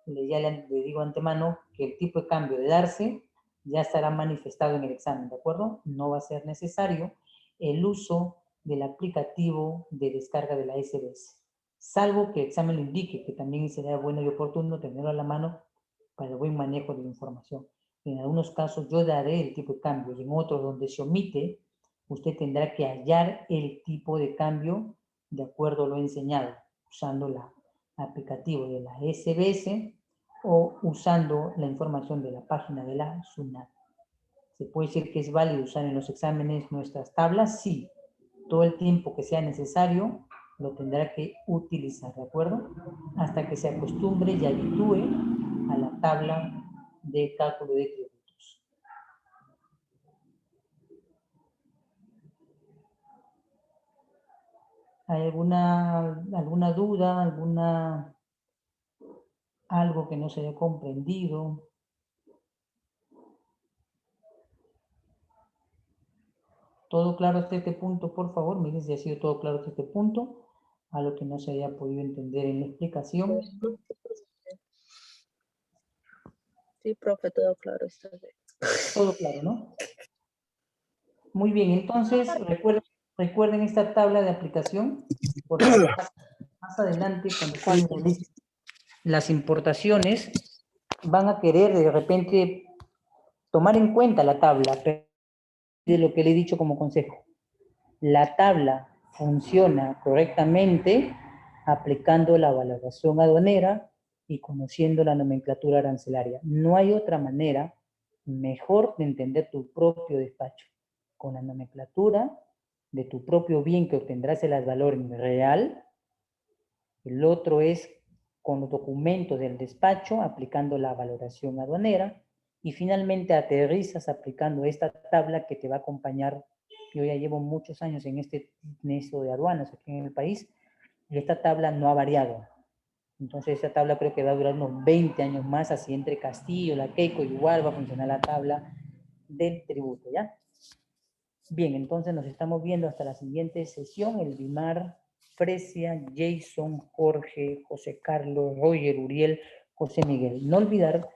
ya le digo antemano, que el tipo de cambio de darse ya estará manifestado en el examen, ¿de acuerdo? No va a ser necesario el uso del aplicativo de descarga de la SBS, salvo que el examen lo indique, que también sería bueno y oportuno tenerlo a la mano para el buen manejo de la información. En algunos casos yo daré el tipo de cambio y en otros donde se omite, usted tendrá que hallar el tipo de cambio de acuerdo a lo enseñado, usando el aplicativo de la SBS o usando la información de la página de la SUNAT. ¿Se puede decir que es válido usar en los exámenes nuestras tablas? Sí. Todo el tiempo que sea necesario lo tendrá que utilizar, ¿de acuerdo? Hasta que se acostumbre y habitúe a la tabla de cálculo de tributos. ¿Hay alguna duda, algo que no se haya comprendido? ¿Todo claro hasta este punto? Por favor, miren si ha sido todo claro hasta este punto, a lo que no se haya podido entender en la explicación. Sí, profe, todo claro está bien. Todo claro, ¿no? Muy bien, entonces recuerden esta tabla de aplicación, porque más adelante cuando ustedes realicen las importaciones van a querer de repente tomar en cuenta la tabla, de lo que le he dicho como consejo. La tabla funciona correctamente aplicando la valoración aduanera y conociendo la nomenclatura arancelaria. No hay otra manera mejor de entender tu propio despacho. Con la nomenclatura de tu propio bien que obtendrás el valor en real. El otro es con los documentos del despacho aplicando la valoración aduanera. Y finalmente aterrizas aplicando esta tabla que te va a acompañar. Yo ya llevo muchos años en esto de aduanas aquí en el país y esta tabla no ha variado. Entonces esta tabla creo que va a durar unos 20 años más, así entre Castillo, la Keiko, igual va a funcionar la tabla del tributo, ¿ya? Bien, entonces nos estamos viendo hasta la siguiente sesión, el Dimar, Fresia, Jason, Jorge, José Carlos, Roger, Uriel, José Miguel. No olvidar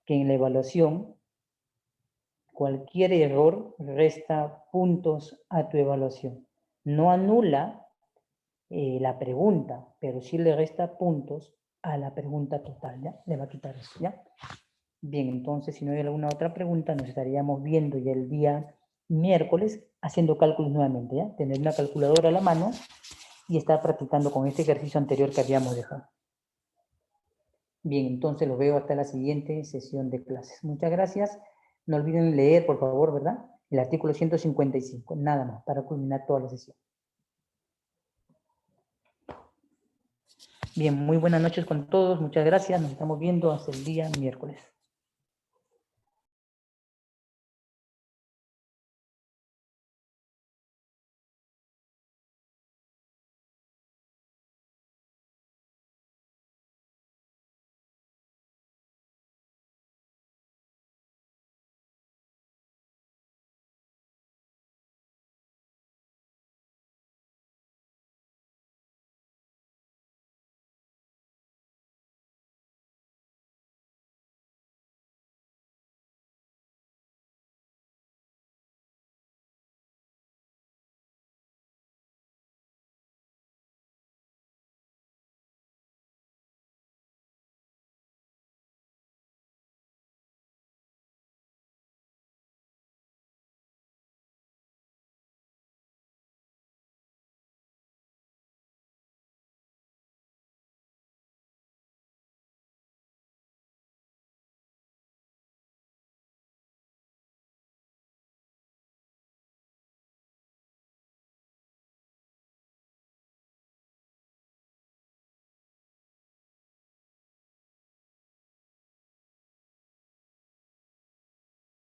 que en la evaluación cualquier error resta puntos a tu evaluación. No anula la pregunta, pero sí le resta puntos a la pregunta total, ¿ya? Le va a quitar eso, ¿ya? Bien, entonces, si no hay alguna otra pregunta, nos estaríamos viendo ya el día miércoles haciendo cálculos nuevamente, ¿ya? Tener una calculadora a la mano y estar practicando con este ejercicio anterior que habíamos dejado. Bien, entonces los veo hasta la siguiente sesión de clases. Muchas gracias. No olviden leer, por favor, ¿verdad? El artículo 155, nada más, para culminar toda la sesión. Bien, muy buenas noches con todos. Muchas gracias. Nos estamos viendo hasta el día miércoles.